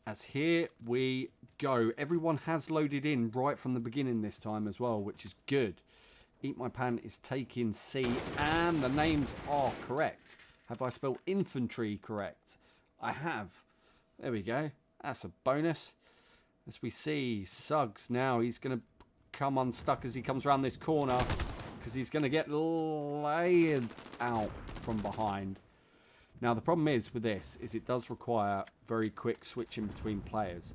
As here we go. Everyone has loaded in right from the beginning this time as well, which is good. Eat My Pan is taking C, and the names are correct. Have I spelled infantry correct? I have. There we go. That's a bonus. As we see Suggs now, he's going to come unstuck as he comes around this corner. because he's going to get laid out from behind. Now, the problem is with this is it does require very quick switching between players.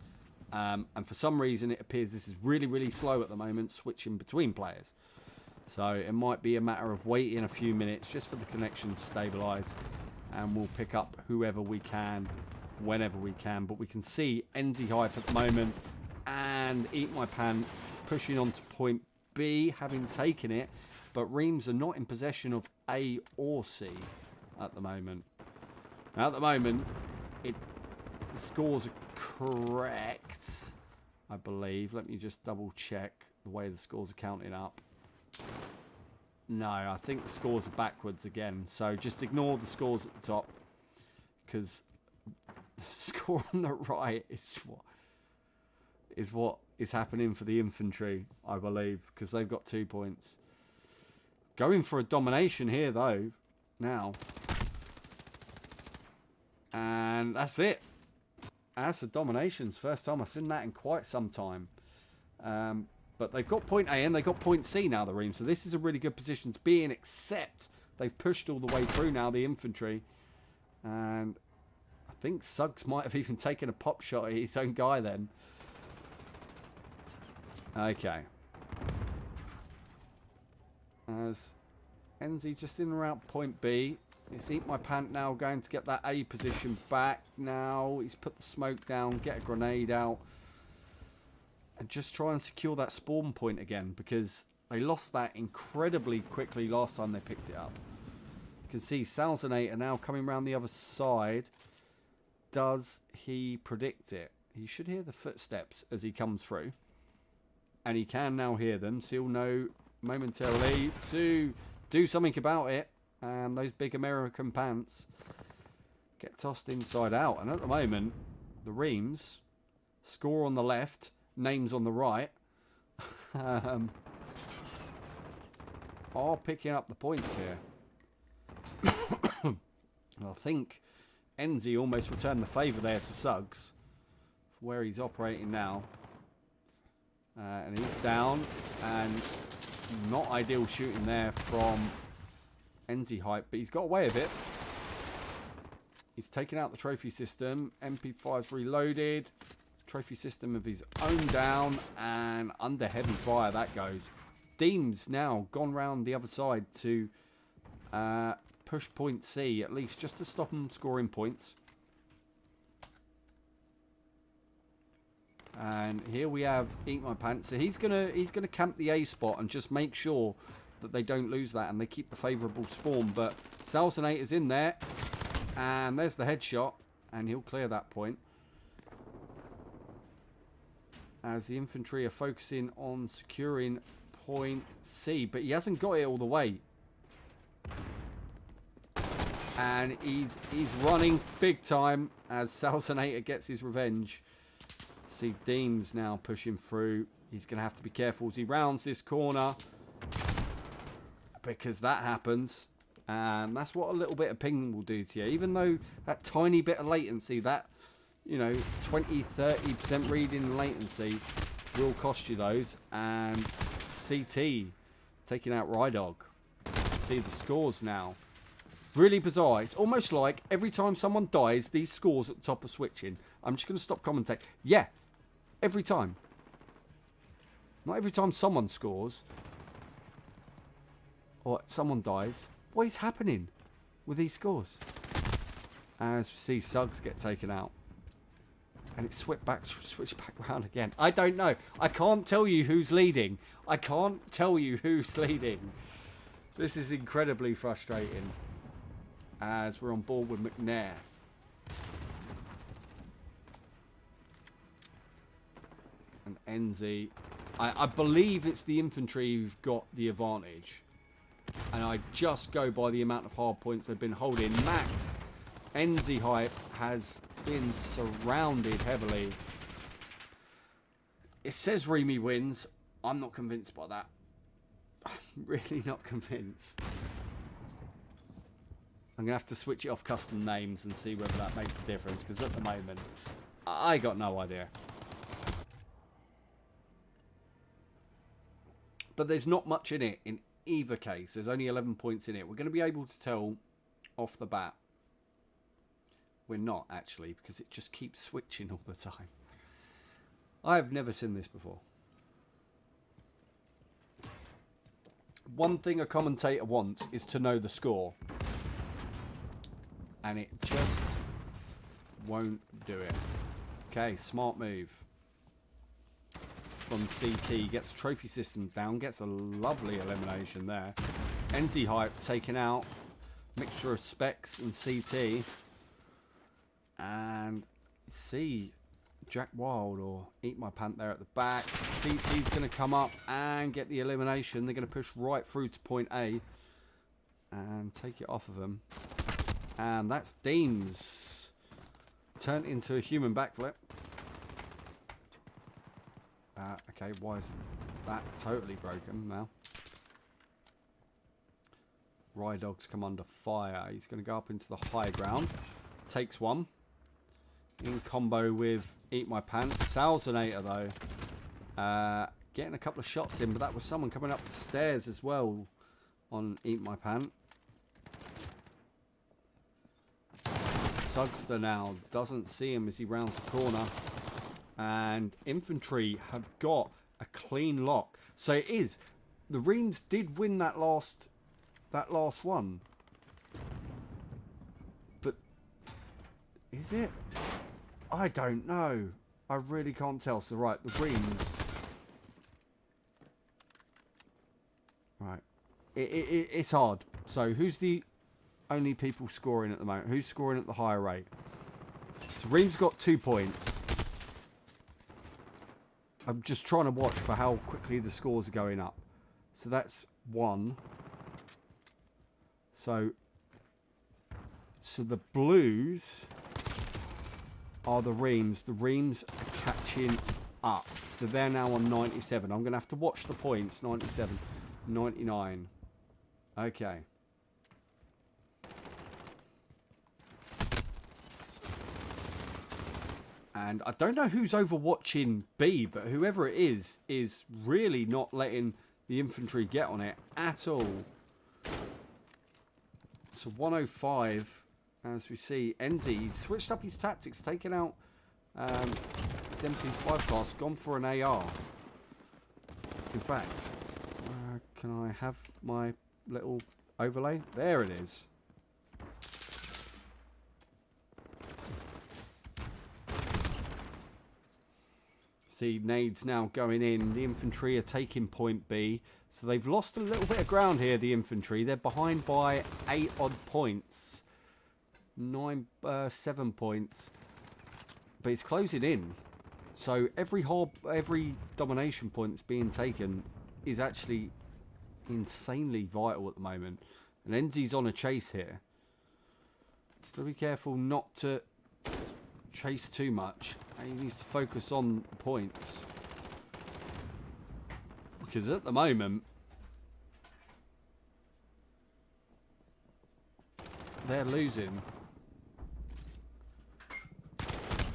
And for some reason, it appears this is really, really slow at the moment, switching between players. So it might be a matter of waiting a few minutes just for the connection to stabilise. And we'll pick up whoever we can, whenever we can. But we can see NZ Hype at the moment and Eat My Pan pushing on to point B, having taken it. But Reams are not in possession of A or C at the moment. Now, at the moment, the scores are correct, I believe. Let me just double check the way the scores are counting up. No, I think the scores are backwards again. So just ignore the scores at the top, because the score on the right is what is happening for the Infantry, I believe, because they've got 2 points. Going for a domination here, though, now. And that's it. That's the dominations. First time I've seen that in quite some time. But they've got point A and they've got point C now, the Ream. So this is a really good position to be in, except they've pushed all the way through now, the Infantry. And I think Suggs might have even taken a pop shot at his own guy then. Okay. As NZ just in and around point B. It's Eat My Pant now going to get that A position back now. He's put the smoke down, get a grenade out. And just try and secure that spawn point again, because they lost that incredibly quickly last time they picked it up. You can see Salzanate are now coming around the other side. Does he predict it? He should hear the footsteps as he comes through. And he can now hear them, so he'll know momentarily to do something about it. And those big American pants get tossed inside out. And at the moment, the Reams score on the left, names on the right, are picking up the points here. And I think Enzi almost returned the favour there to Suggs for where he's operating now. And he's down, and not ideal shooting there from NZ Hype, but he's got away with it. He's taken out the trophy system. MP5's reloaded. Trophy system of his own down, and under heavy fire that goes. Deem's now gone round the other side to push point C, at least just to stop him scoring points. And here we have Eat My Pants. So he's gonna camp the A spot and just make sure that they don't lose that and they keep the favourable spawn. But Salzanate is in there, and there's the headshot, and he'll clear that point. As the Infantry are focusing on securing point C, but he hasn't got it all the way. And he's running big time as Salzanator gets his revenge. See Deems now pushing through. He's going to have to be careful as he rounds this corner, because that happens. And that's what a little bit of ping will do to you. Even though that tiny bit of latency, that, you know, 20-30% reading latency will cost you those. And CT taking out Rydog. See the scores now. Really bizarre. It's almost like every time someone dies, these scores at the top are switching. I'm just going to stop commentating. Yeah, every time. Not every time someone scores or someone dies. What is happening with these scores? As we see Suggs get taken out. And it's switched back round again. I don't know. I can't tell you who's leading. I can't tell you who's leading. This is incredibly frustrating. As we're on board with McNair. And NZ. I believe it's the Infantry who've got the advantage. And I just go by the amount of hard points they've been holding. Max NZ Hype has been surrounded heavily. It says REME wins. I'm not convinced by that. I'm really not convinced. I'm going to have to switch it off custom names and see whether that makes a difference. Because at the moment, I got no idea. But there's not much in it in either case, there's only 11 points in it. We're going to be able to tell off the bat. We're not, actually, because it just keeps switching all the time. I have never seen this before. One thing a commentator wants is to know the score. And it just won't do it. Okay, smart move. From CT, gets the trophy system down, gets a lovely elimination there. NZ Hype taken out. Mixture of Specs and CT. And see Jack Wild or Eat My Pant there at the back. CT's going to come up and get the elimination. They're going to push right through to point A and take it off of them. And that's Deems. Turned into a human backflip. Okay, why is that totally broken now? Rydog's come under fire. He's going to go up into the high ground. Takes one. In combo with Eat My Pants. Salzinator though. Getting a couple of shots in, but that was someone coming up the stairs as well on Eat My Pant. Sugster now doesn't see him as he rounds the corner. And Infantry have got a clean lock. So it is. The Reams did win that last one. But is it? I don't know. I really can't tell. So right, the Reams. Right. It's hard. So who's the only people scoring at the moment? Who's scoring at the higher rate? So Reams got 2 points. I'm just trying to watch for how quickly the scores are going up. So that's 1. So the Blues are the Reams. The Reams are catching up. So they're now on 97. I'm going to have to watch the points. 97, 99. Okay. And I don't know who's overwatching B, but whoever it is really not letting the Infantry get on it at all. So 105, as we see, NZ switched up his tactics, taken out his MP5 class, gone for an AR. In fact, can I have my little overlay? There it is. See, nades now going in. The Infantry are taking point B. So they've lost a little bit of ground here, the Infantry. They're behind by 8 odd points. 7 points. But it's closing in. So every domination point that's being taken is actually insanely vital at the moment. And NZ's on a chase here. Gotta be careful not to chase too much. He needs to focus on the points. Because at the moment, they're losing.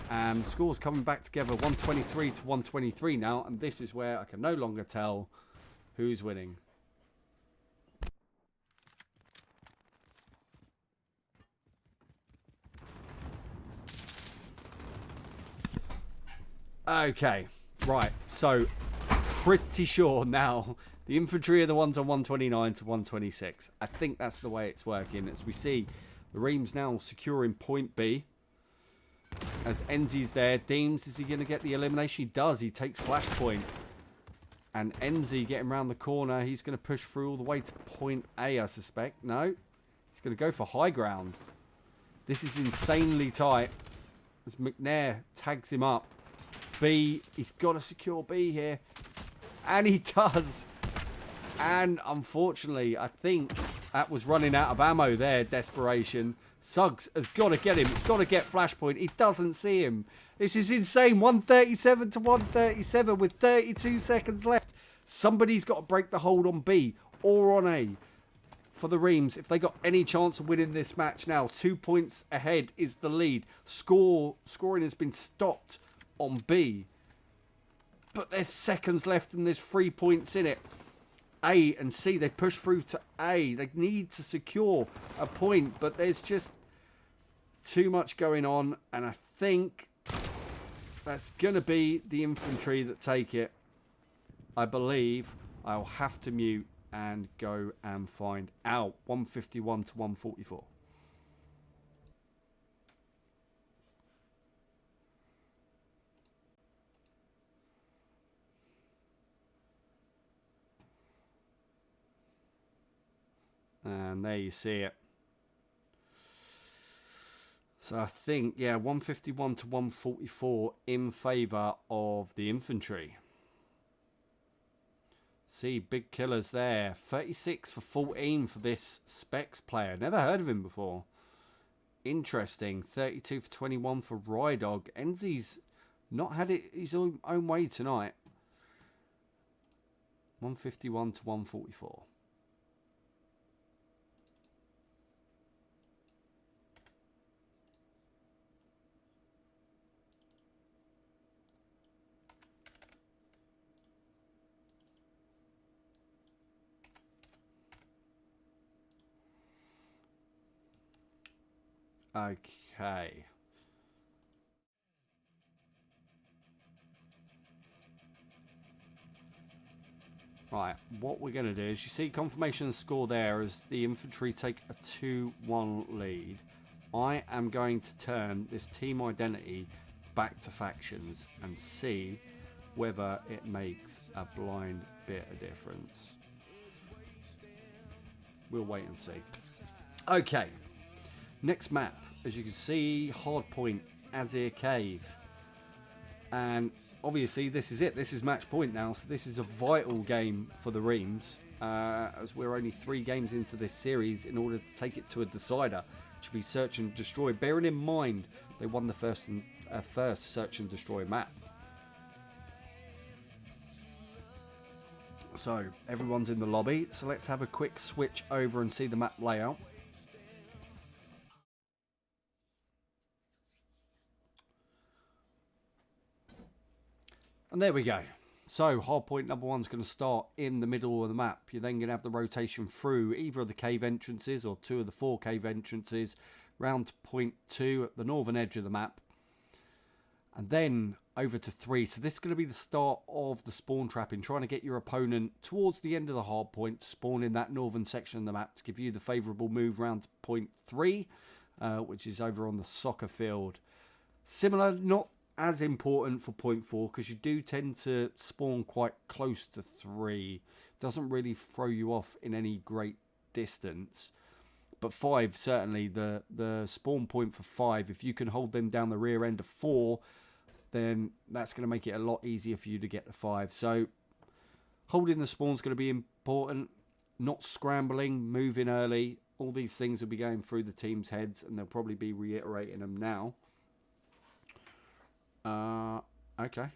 And the score's coming back together, 123 to 123 now. And this is where I can no longer tell who's winning. Okay, right, so pretty sure now the Infantry are the ones on 129 to 126. I think that's the way it's working. As we see, the Reams now securing point B. As NZ's there, Deems, is he going to get the elimination? He does, he takes flashpoint. And NZ getting around the corner, he's going to push through all the way to point A, I suspect. No, he's going to go for high ground. This is insanely tight. As McNair tags him up. B, he's got to secure B here. And he does. And unfortunately, I think that was running out of ammo there, desperation. Suggs has got to get him. He's got to get flashpoint. He doesn't see him. This is insane. 137 to 137 with 32 seconds left. Somebody's got to break the hold on B or on A for the Reams. If they got any chance of winning this match now, 2 points ahead is the lead. Scoring has been stopped on B. But there's seconds left and there's 3 points in it. A and C. They've pushed through to A. They need to secure a point, but there's just too much going on, and I think that's going to be the infantry that take it. I believe I'll have to mute and go and find out. 151 to 144. And there you see it. So I think, yeah, 151 to 144 in favour of the infantry. See, big killers there. 36 for 14 for this Specs player. Never heard of him before. Interesting. 32 for 21 for Rydog. Enzi's not had it his own way tonight. 151 to 144. Okay. Right, what we're going to do is, you see confirmation score there as the infantry take a 2-1 lead. I am going to turn this team identity back to factions and see whether it makes a blind bit of difference. We'll wait and see. Okay, next map. As you can see, Hardpoint, Azir Cave. And obviously this is it. This is match point now. So this is a vital game for the Reams. As we're only 3 games into this series in order to take it to a decider. It should be search and destroy. Bearing in mind, they won the first search and destroy map. So everyone's in the lobby. So let's have a quick switch over and see the map layout. And there we go. So hardpoint number 1 is going to start in the middle of the map. You're then going to have the rotation through either of the cave entrances or 2 of the 4 cave entrances round to point 2 at the northern edge of the map. And then over to 3. So this is going to be the start of the spawn trapping, trying to get your opponent towards the end of the hardpoint to spawn in that northern section of the map to give you the favourable move round to point 3, which is over on the soccer field. Similar, not as important for point 4 because you do tend to spawn quite close to 3. Doesn't really throw you off in any great distance. But 5, certainly the spawn point for 5, if you can hold them down the rear end of 4, then that's going to make it a lot easier for you to get to 5. So holding the spawn is going to be important. Not scrambling, moving early. All these things will be going through the team's heads, and they'll probably be reiterating them now. Okay.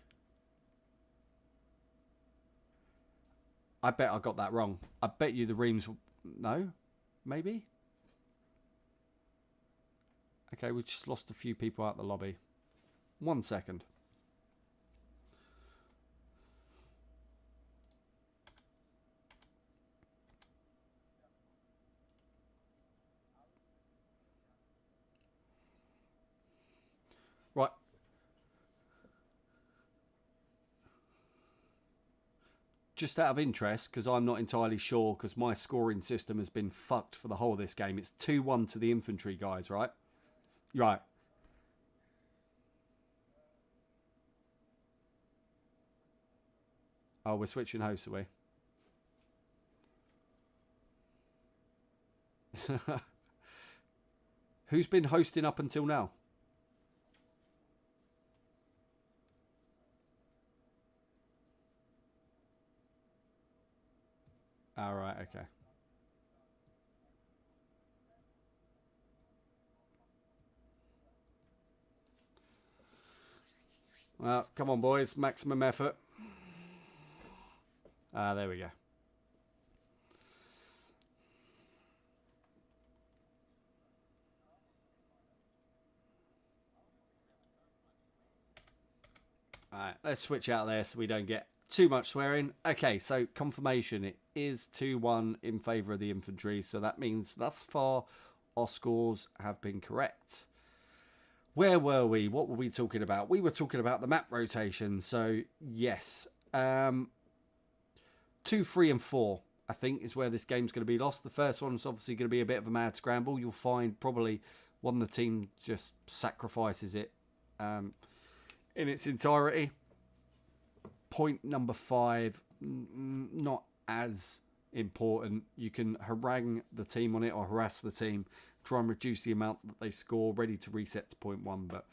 I bet I got that wrong. I bet you the Reams... No? Maybe? Okay, we just lost a few people out the lobby. 1 second. Right. Just out of interest, because I'm not entirely sure, because my scoring system has been fucked for the whole of this game. It's 2-1 to the infantry guys, right? Right. Oh, we're switching hosts, are we? Who's been hosting up until now? All right, okay. Well, come on, boys. Maximum effort. There we go. All right, let's switch out there so we don't get too much swearing. Okay, so confirmation. It is 2-1 in favour of the Infantry. So that means thus far our scores have been correct. Where were we? What were we talking about? We were talking about the map rotation. So, yes. 2, 3 and 4, I think, is where this game's going to be lost. The first one's obviously going to be a bit of a mad scramble. You'll find probably one of the team just sacrifices it in its entirety. Point number 5, not as important. You can harangue the team on it or harass the team, try and reduce the amount that they score, ready to reset to point 1. But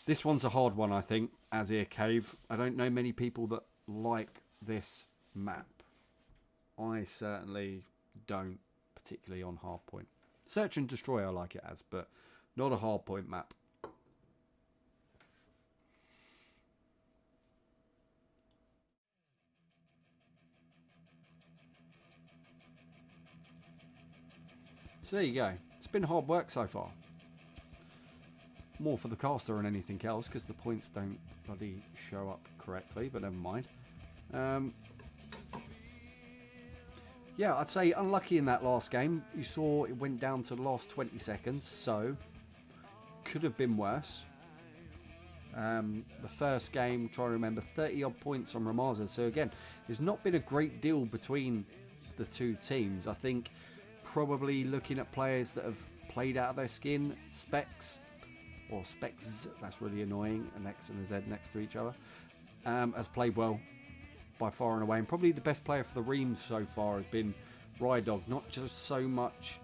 this one's a hard one, I think, Azir Cave. I don't know many people that like this map. I certainly don't, particularly on hardpoint. Search and Destroy I like it as, but not a hardpoint map. So there you go. It's been hard work so far. More for the caster than anything else, because the points don't bloody show up correctly, but never mind. Yeah, I'd say unlucky in that last game. You saw it went down to the last 20 seconds, so could have been worse. The first game, try to remember, 30 odd points on Ramaza. So again, there's not been a great deal between the two teams. I think probably looking at players that have played out of their skin, Specs, that's really annoying, an X and a Z next to each other, has played well by far and away. And probably the best player for the Reams so far has been Rydog. Not just so much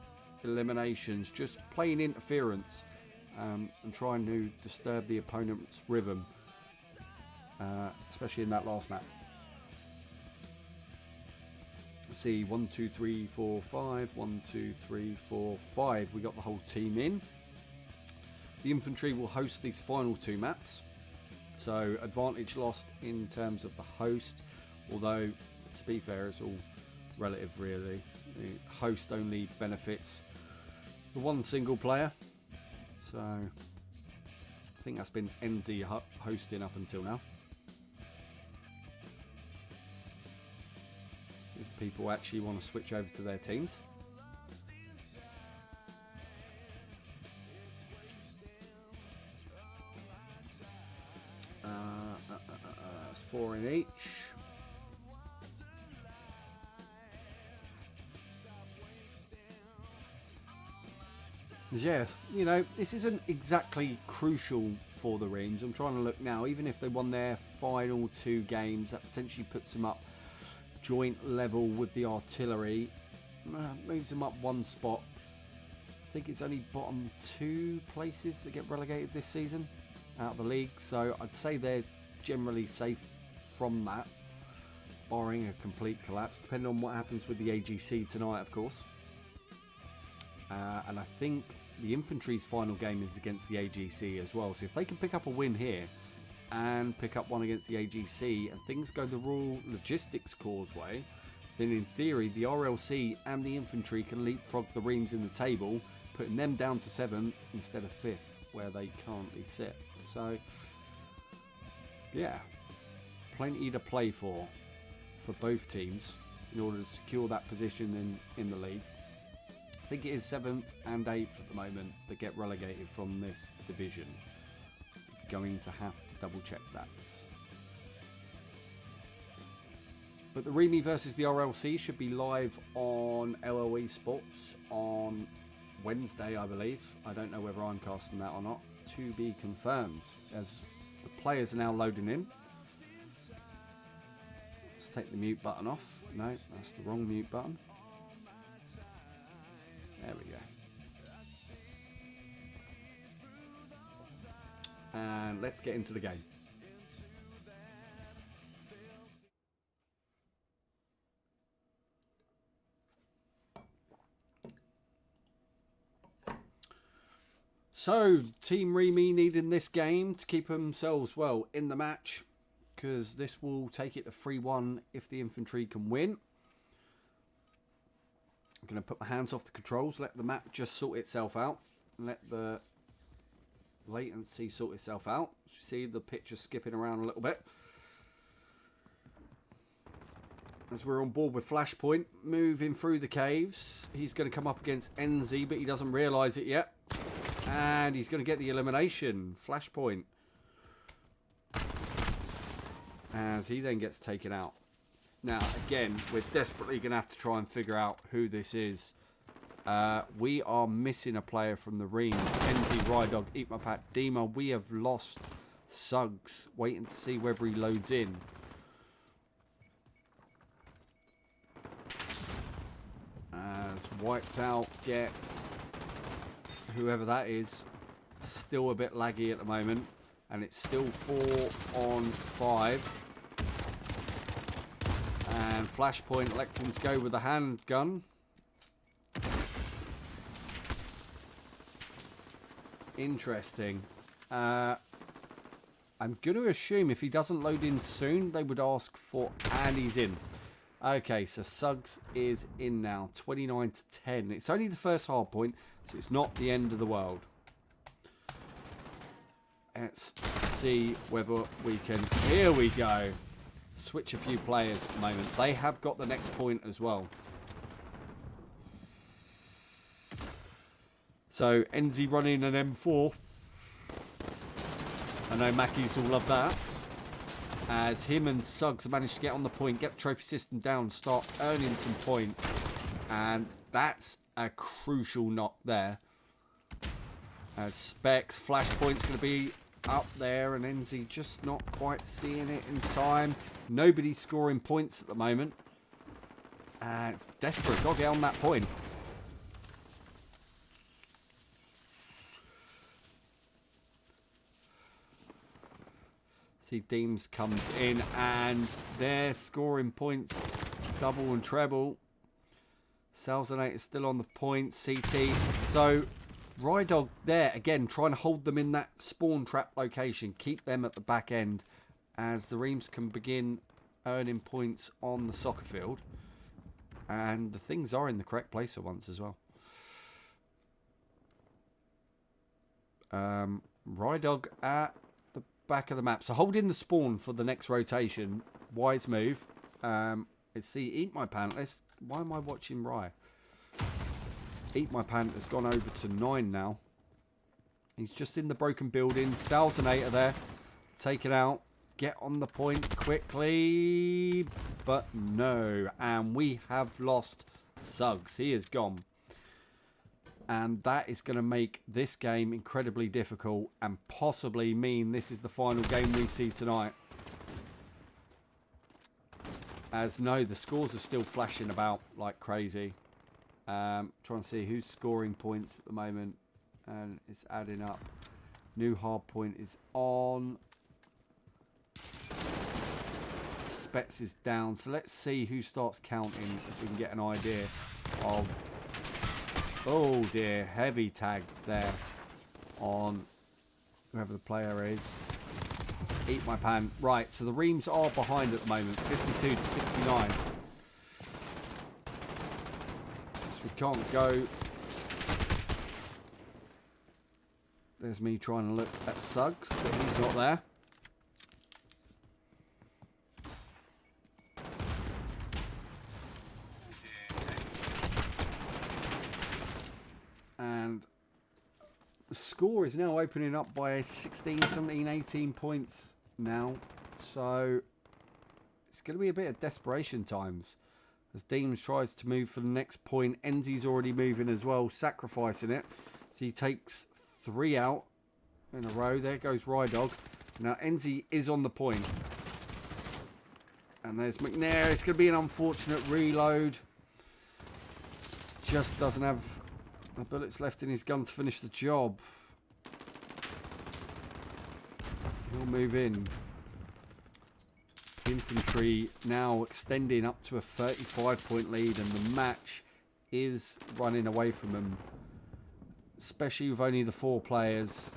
eliminations, just playing interference and trying to disturb the opponent's rhythm, especially in that last map. Let's see, 1, 2, 3, 4, 5. 1, 2, 3, 4, 5. We got the whole team in. The Infantry will host these final 2 maps. So advantage lost in terms of the host. Although, to be fair, it's all relative really. The host only benefits the one single player. So I think that's been NZ hosting up until now. If people actually want to switch over to their teams. That's 4 in each. Yeah, you know, this isn't exactly crucial for the Reams. I'm trying to look now. Even if they won their final 2 games, that potentially puts them up joint level with the artillery. Moves them up 1 spot. I think it's only bottom 2 places that get relegated this season out of the league. So I'd say they're generally safe from that, barring a complete collapse, depending on what happens with the AGC tonight, of course. And I think the Infantry's final game is against the AGC as well. So if they can pick up a win here and pick up one against the AGC and things go the Royal Logistics causeway, then in theory the RLC and the Infantry can leapfrog the Reams in the table, putting them down to 7th instead of 5th where they currently sit. So yeah, plenty to play for both teams in order to secure that position in the league. I think it is 7th and 8th at the moment that get relegated from this division. Going to have to double check that. But the REME versus the RLC should be live on LOE eSports on Wednesday, I believe. I don't know whether I'm casting that or not. To be confirmed, as the players are now loading in. Let's take the mute button off. No, that's the wrong mute button. There we go. And let's get into the game. So, Team REME needing this game to keep themselves, well, in the match, because this will take it to 3-1 if the Infantry can win. I'm going to put my hands off the controls, let the map just sort itself out, let the latency sort itself out. You see the picture skipping around a little bit. As we're on board with Flashpoint, moving through the caves. He's going to come up against NZ, but he doesn't realise it yet. And he's going to get the elimination. Flashpoint. As he then gets taken out. Now, again, we're desperately going to have to try and figure out who this is. We are missing a player from the Reams. NZ, Rydog, Eat My Pat, Dima. We have lost Suggs. Waiting to see whether he loads in. As Wiped Out gets whoever that is. Still a bit laggy at the moment. And it's still 4 on 5. And Flashpoint electing to go with the handgun. Interesting. I'm going to assume if he doesn't load in soon, they would ask for... And he's in. Okay, so Suggs is in now. 29 to 10. It's only the first hard point, so it's not the end of the world. Let's see whether we can... Here we go. Switch a few players at the moment. They have got the next point as well. So, NZ running an M4. I know Mackies will love that. As him and Suggs managed to get on the point, get the trophy system down, start earning some points. And that's a crucial knock there. As Specs, Flashpoint's going to be up there, and NZ just not quite seeing it in time. Nobody's scoring points at the moment. It's desperate. Got to get on that point. See, Deems comes in, and they're scoring points. Double and treble. Salzanate is still on the point. CT. So... Rydog there, again, trying to hold them in that spawn trap location. Keep them at the back end as the Reams can begin earning points on the soccer field. And the things are in the correct place for once as well. Rydog at the back of the map. So hold in the spawn for the next rotation. Wise move. Let's see, Eat My Pant. Why am I watching Rye? Eat My Pant has gone over to 9 now. He's just in the broken building. Salzanator there. Take it out. Get on the point quickly. But no. And we have lost Suggs. He is gone. And that is going to make this game incredibly difficult. And possibly mean this is the final game we see tonight. As no, the scores are still flashing about like crazy. Trying to see who's scoring points at the moment, and it's adding up. New hard point is on. Spets is down, so let's see who starts counting as we can get an idea of... Oh dear, heavy tagged there on whoever the player is. Eat My Pan. Right, so the Reams are behind at the moment, 52 to 69. We can't go. There's me trying to look at Suggs, but he's not there. And the score is now opening up by 16, 17, 18 points now. So it's going to be a bit of desperation times. As Deems tries to move for the next point. Enzi's already moving as well, sacrificing it. So he takes 3 out in a row. There goes Rydog. Now Enzi is on the point. And there's McNair. It's going to be an unfortunate reload. Just doesn't have the bullets left in his gun to finish the job. He'll move in. Infantry now extending up to a 35-point lead, and the match is running away from them, especially with only the 4 players.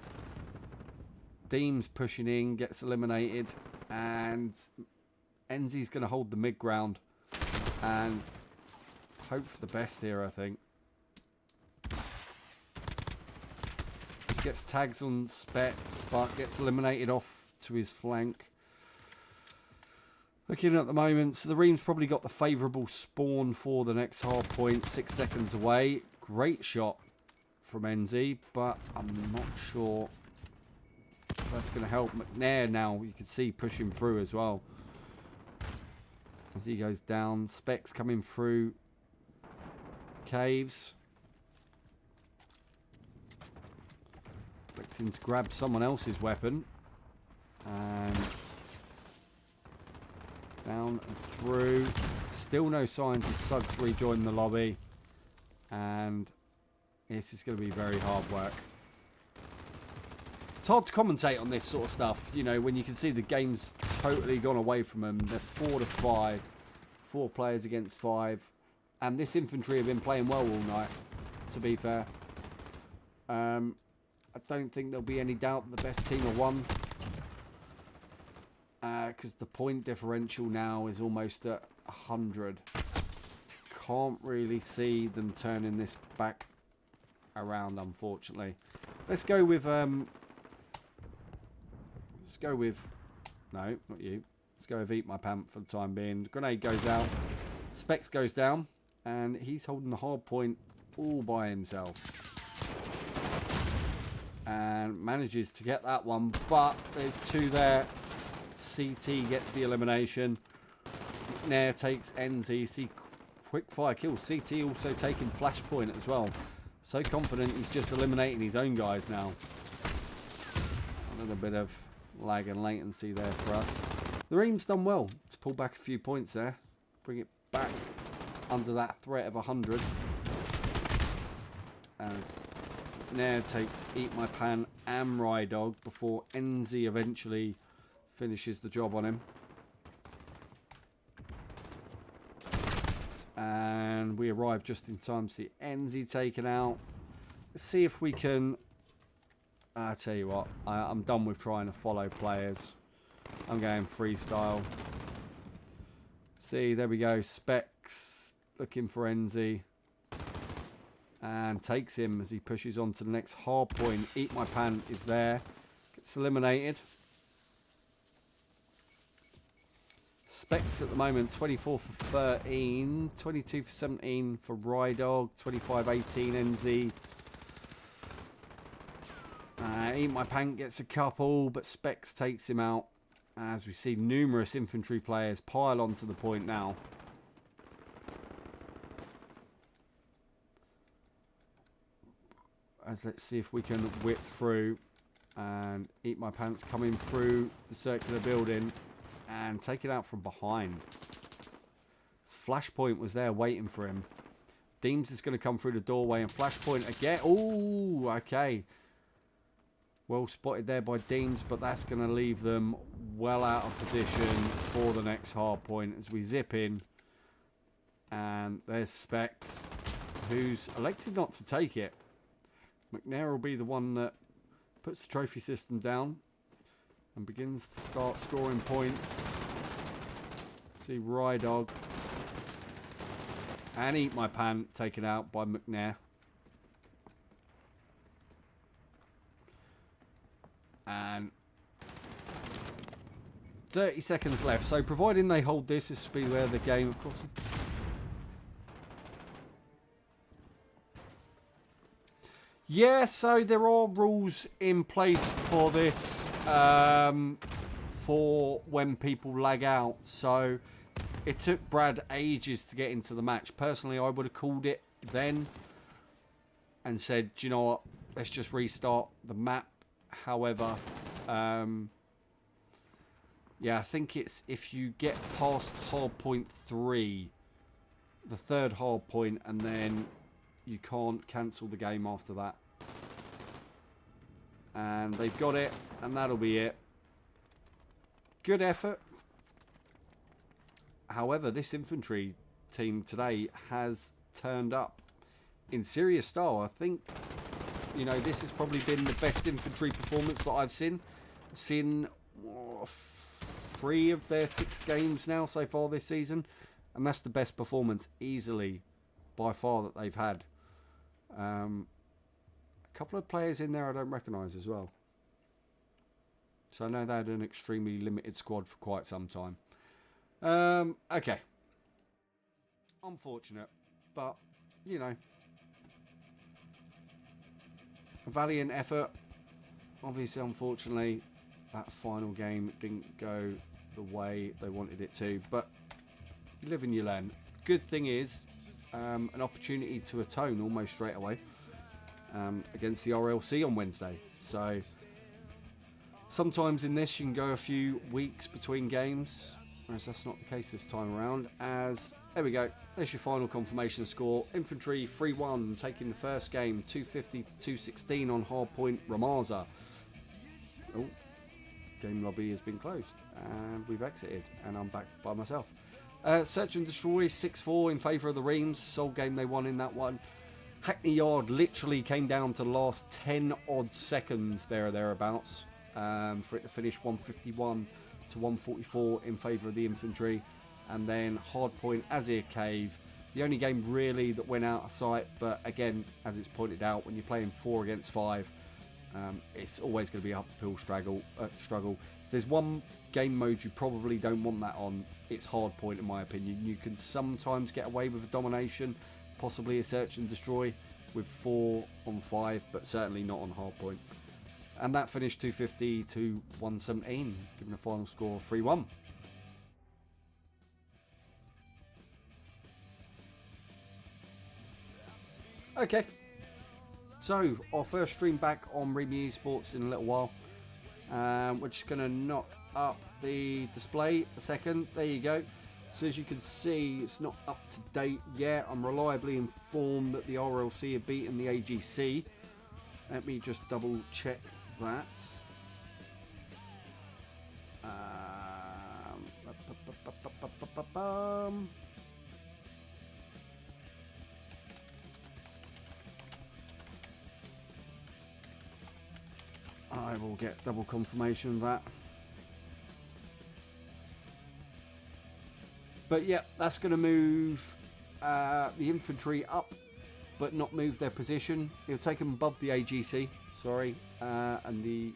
Deems pushing in, gets eliminated, and Enzi's going to hold the mid ground and hope for the best here, I think. Gets tags on Spets, but gets eliminated off to his flank. Looking at the moment, so the Reme's probably got the favourable spawn for the next hard point, 6 seconds away. Great shot from NZ, but I'm not sure if that's going to help. McNair now, you can see pushing through as well. As he goes down, Specs coming through caves. Expecting to grab someone else's weapon. And down and through. Still no signs of Suggs rejoining the lobby. And this is going to be very hard work. It's hard to commentate on this sort of stuff, you know, when you can see the game's totally gone away from them. They're 4-5, 4 players against 5, and this Infantry have been playing well all night, to be fair. I don't think there'll be any doubt that the best team are won, because the point differential now is almost at 100. Can't really see them turning this back around, unfortunately. Let's go with no, not you. Let's go with Eat My Pant for the time being. Grenade goes out. Specs goes down. And he's holding the hard point all by himself. And manages to get that one. But there's 2 there. CT gets the elimination. McNair takes NZ. See, quick fire kills. CT also taking flashpoint as well. So confident he's just eliminating his own guys now. A little bit of lag and latency there for us. The Reme's done well to pull back a few points there. Bring it back under that threat of 100. As Nair takes Eat My Pan and Rydog before NZ eventually finishes the job on him. And we arrive just in time to see NZ taken out. Let's see if we can... I tell you what, I'm done with trying to follow players. I'm going freestyle. See, there we go. Specs looking for NZ. And takes him as he pushes on to the next hard point. Eat My Pan is there. Gets eliminated. Specs at the moment, 24 for 13. 22 for 17 for Rydog. 25-18 NZ. Eat My Pan gets a couple, but Specs takes him out. As we see numerous Infantry players pile onto the point now. As let's see if we can whip through. And Eat My Pants coming through the circular building. And take it out from behind. Flashpoint was there waiting for him. Deems is going to come through the doorway and Flashpoint again. Oh, okay. Well spotted there by Deems, but that's going to leave them well out of position for the next hard point as we zip in. And there's Specs, who's elected not to take it. McNair will be the one that puts the trophy system down and begins to start scoring points. See Rydog and Eat My Pan taken out by McNair. And 30 seconds left. So providing they hold this, this will be where the game, of course. Yeah, so there are rules in place for this, for when people lag out. So it took Brad ages to get into the match. Personally, I would have called it then and said, do you know what, let's just restart the map. However, yeah, I think it's if you get past hard point 3, the third hard point, and then you can't cancel the game after that. And they've got it, and that'll be it. Good effort. However, this Infantry team today has turned up in serious style. I think, you know, this has probably been the best Infantry performance that I've seen. Seen 3 of their 6 games now so far this season. And that's the best performance easily by far that they've had. A couple of players in there I don't recognise as well. So I know they had an extremely limited squad for quite some time. Okay. Unfortunate, but, you know, a valiant effort. Obviously, unfortunately, that final game didn't go the way they wanted it to, but you live and you learn. Good thing is, an opportunity to atone almost straight away against the RLC on Wednesday. So sometimes in this you can go a few weeks between games, whereas that's not the case this time around. As there we go, there's your final confirmation score. Infantry 3-1, taking the first game 250 to 216 on hardpoint Ramaza. Oh, game lobby has been closed and we've exited, and I'm back by myself. Search and Destroy 6-4 in favour of the Reams. Sole game they won in that one. Hackney Yard literally came down to the last 10 odd seconds there or thereabouts for it to finish 151 to 144 in favour of the Infantry. And then Hardpoint Azir Cave, the only game really that went out of sight, but again, as it's pointed out, when you're playing 4 against 5, it's always going to be an uphill struggle. If there's one game mode you probably don't want that on, it's Hardpoint in my opinion. You can sometimes get away with a domination, possibly a Search and Destroy with 4 on 5, but certainly not on Hardpoint. And that finished 250 to 117, giving a final score of 3-1. Okay, so our first stream back on REME A eSports in a little while. We're just going to knock up the display a second. There you go. So as you can see, it's not up to date yet. I'm reliably informed that the RLC have beaten the AGC. Let me just double check that. I will get double confirmation of that. But yeah, that's going to move the Infantry up, but not move their position. It'll take them above the AGC, sorry, and the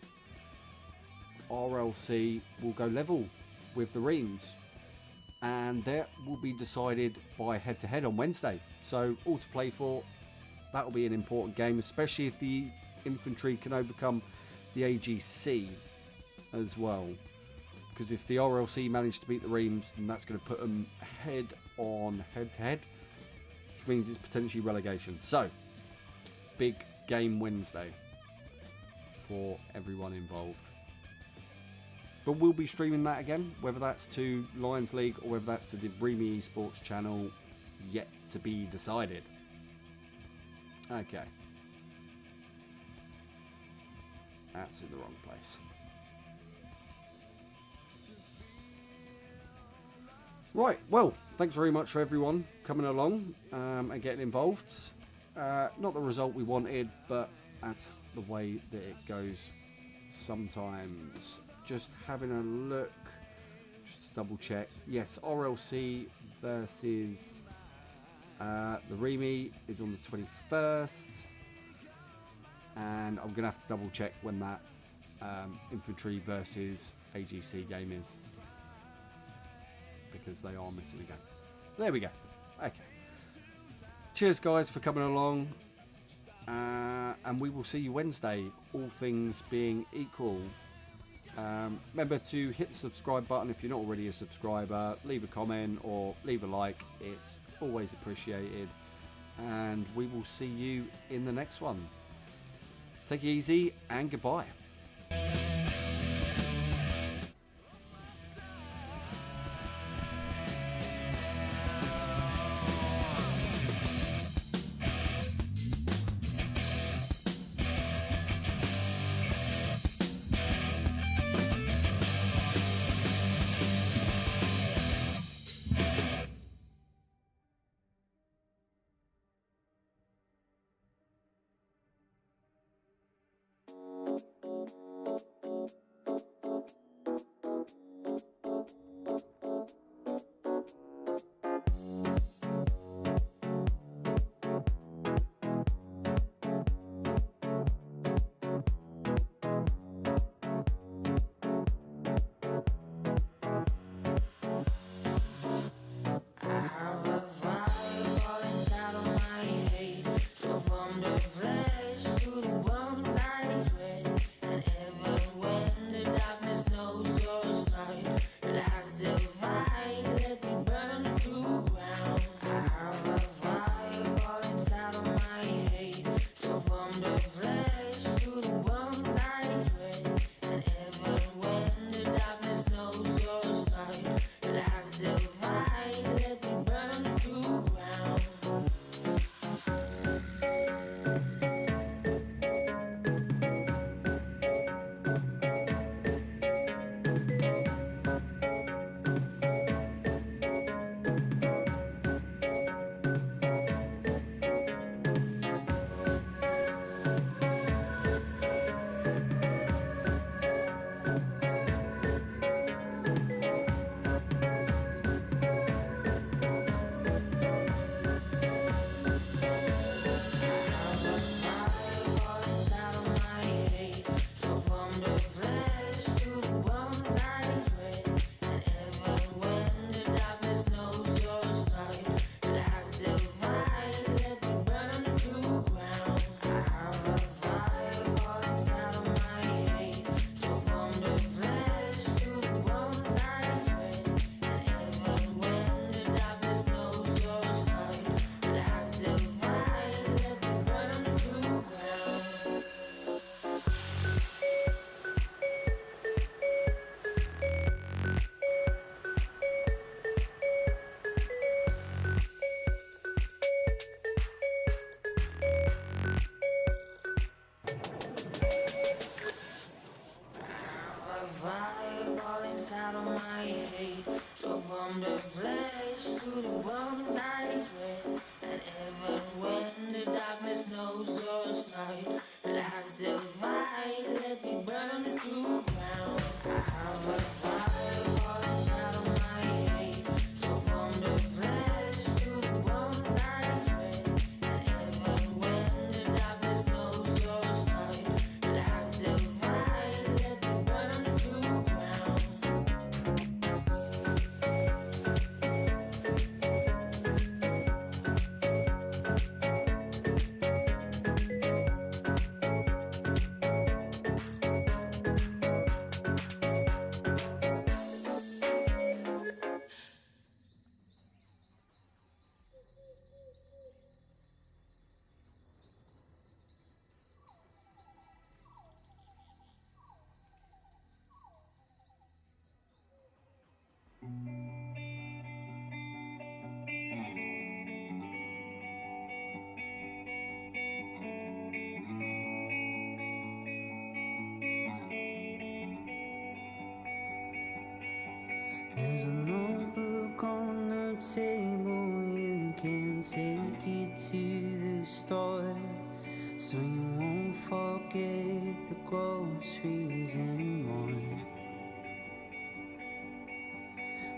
RLC will go level with the Reams. And that will be decided by head-to-head on Wednesday. So all to play for. That will be an important game, especially if the Infantry can overcome the AGC as well. Because if the RLC manage to beat the Reams, then that's going to put them head on head-to-head, which means it's potentially relegation. So, big game Wednesday for everyone involved. But we'll be streaming that again, whether that's to Lions League or whether that's to the REME A eSports channel, yet to be decided. Okay. That's in the wrong place. Right, well, thanks very much for everyone coming along and getting involved. Not the result we wanted, but that's the way that it goes sometimes. Just having a look, just to double check. Yes, RLC versus the REME is on the 21st. And I'm going to have to double check when that Infantry versus AGC game is, because they are missing a game. There we go. Okay. Cheers guys for coming along. And we will see you Wednesday, all things being equal. Remember to hit the subscribe button if you're not already a subscriber. Leave a comment or leave a like. It's always appreciated. And we will see you in the next one. Take it easy and goodbye. There's a notebook on the table, you can take it to the store, so you won't forget the groceries anymore.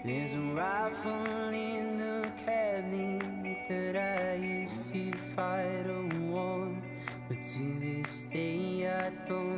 There's a rifle in the cabinet that I used to fight a war, but to this day I don't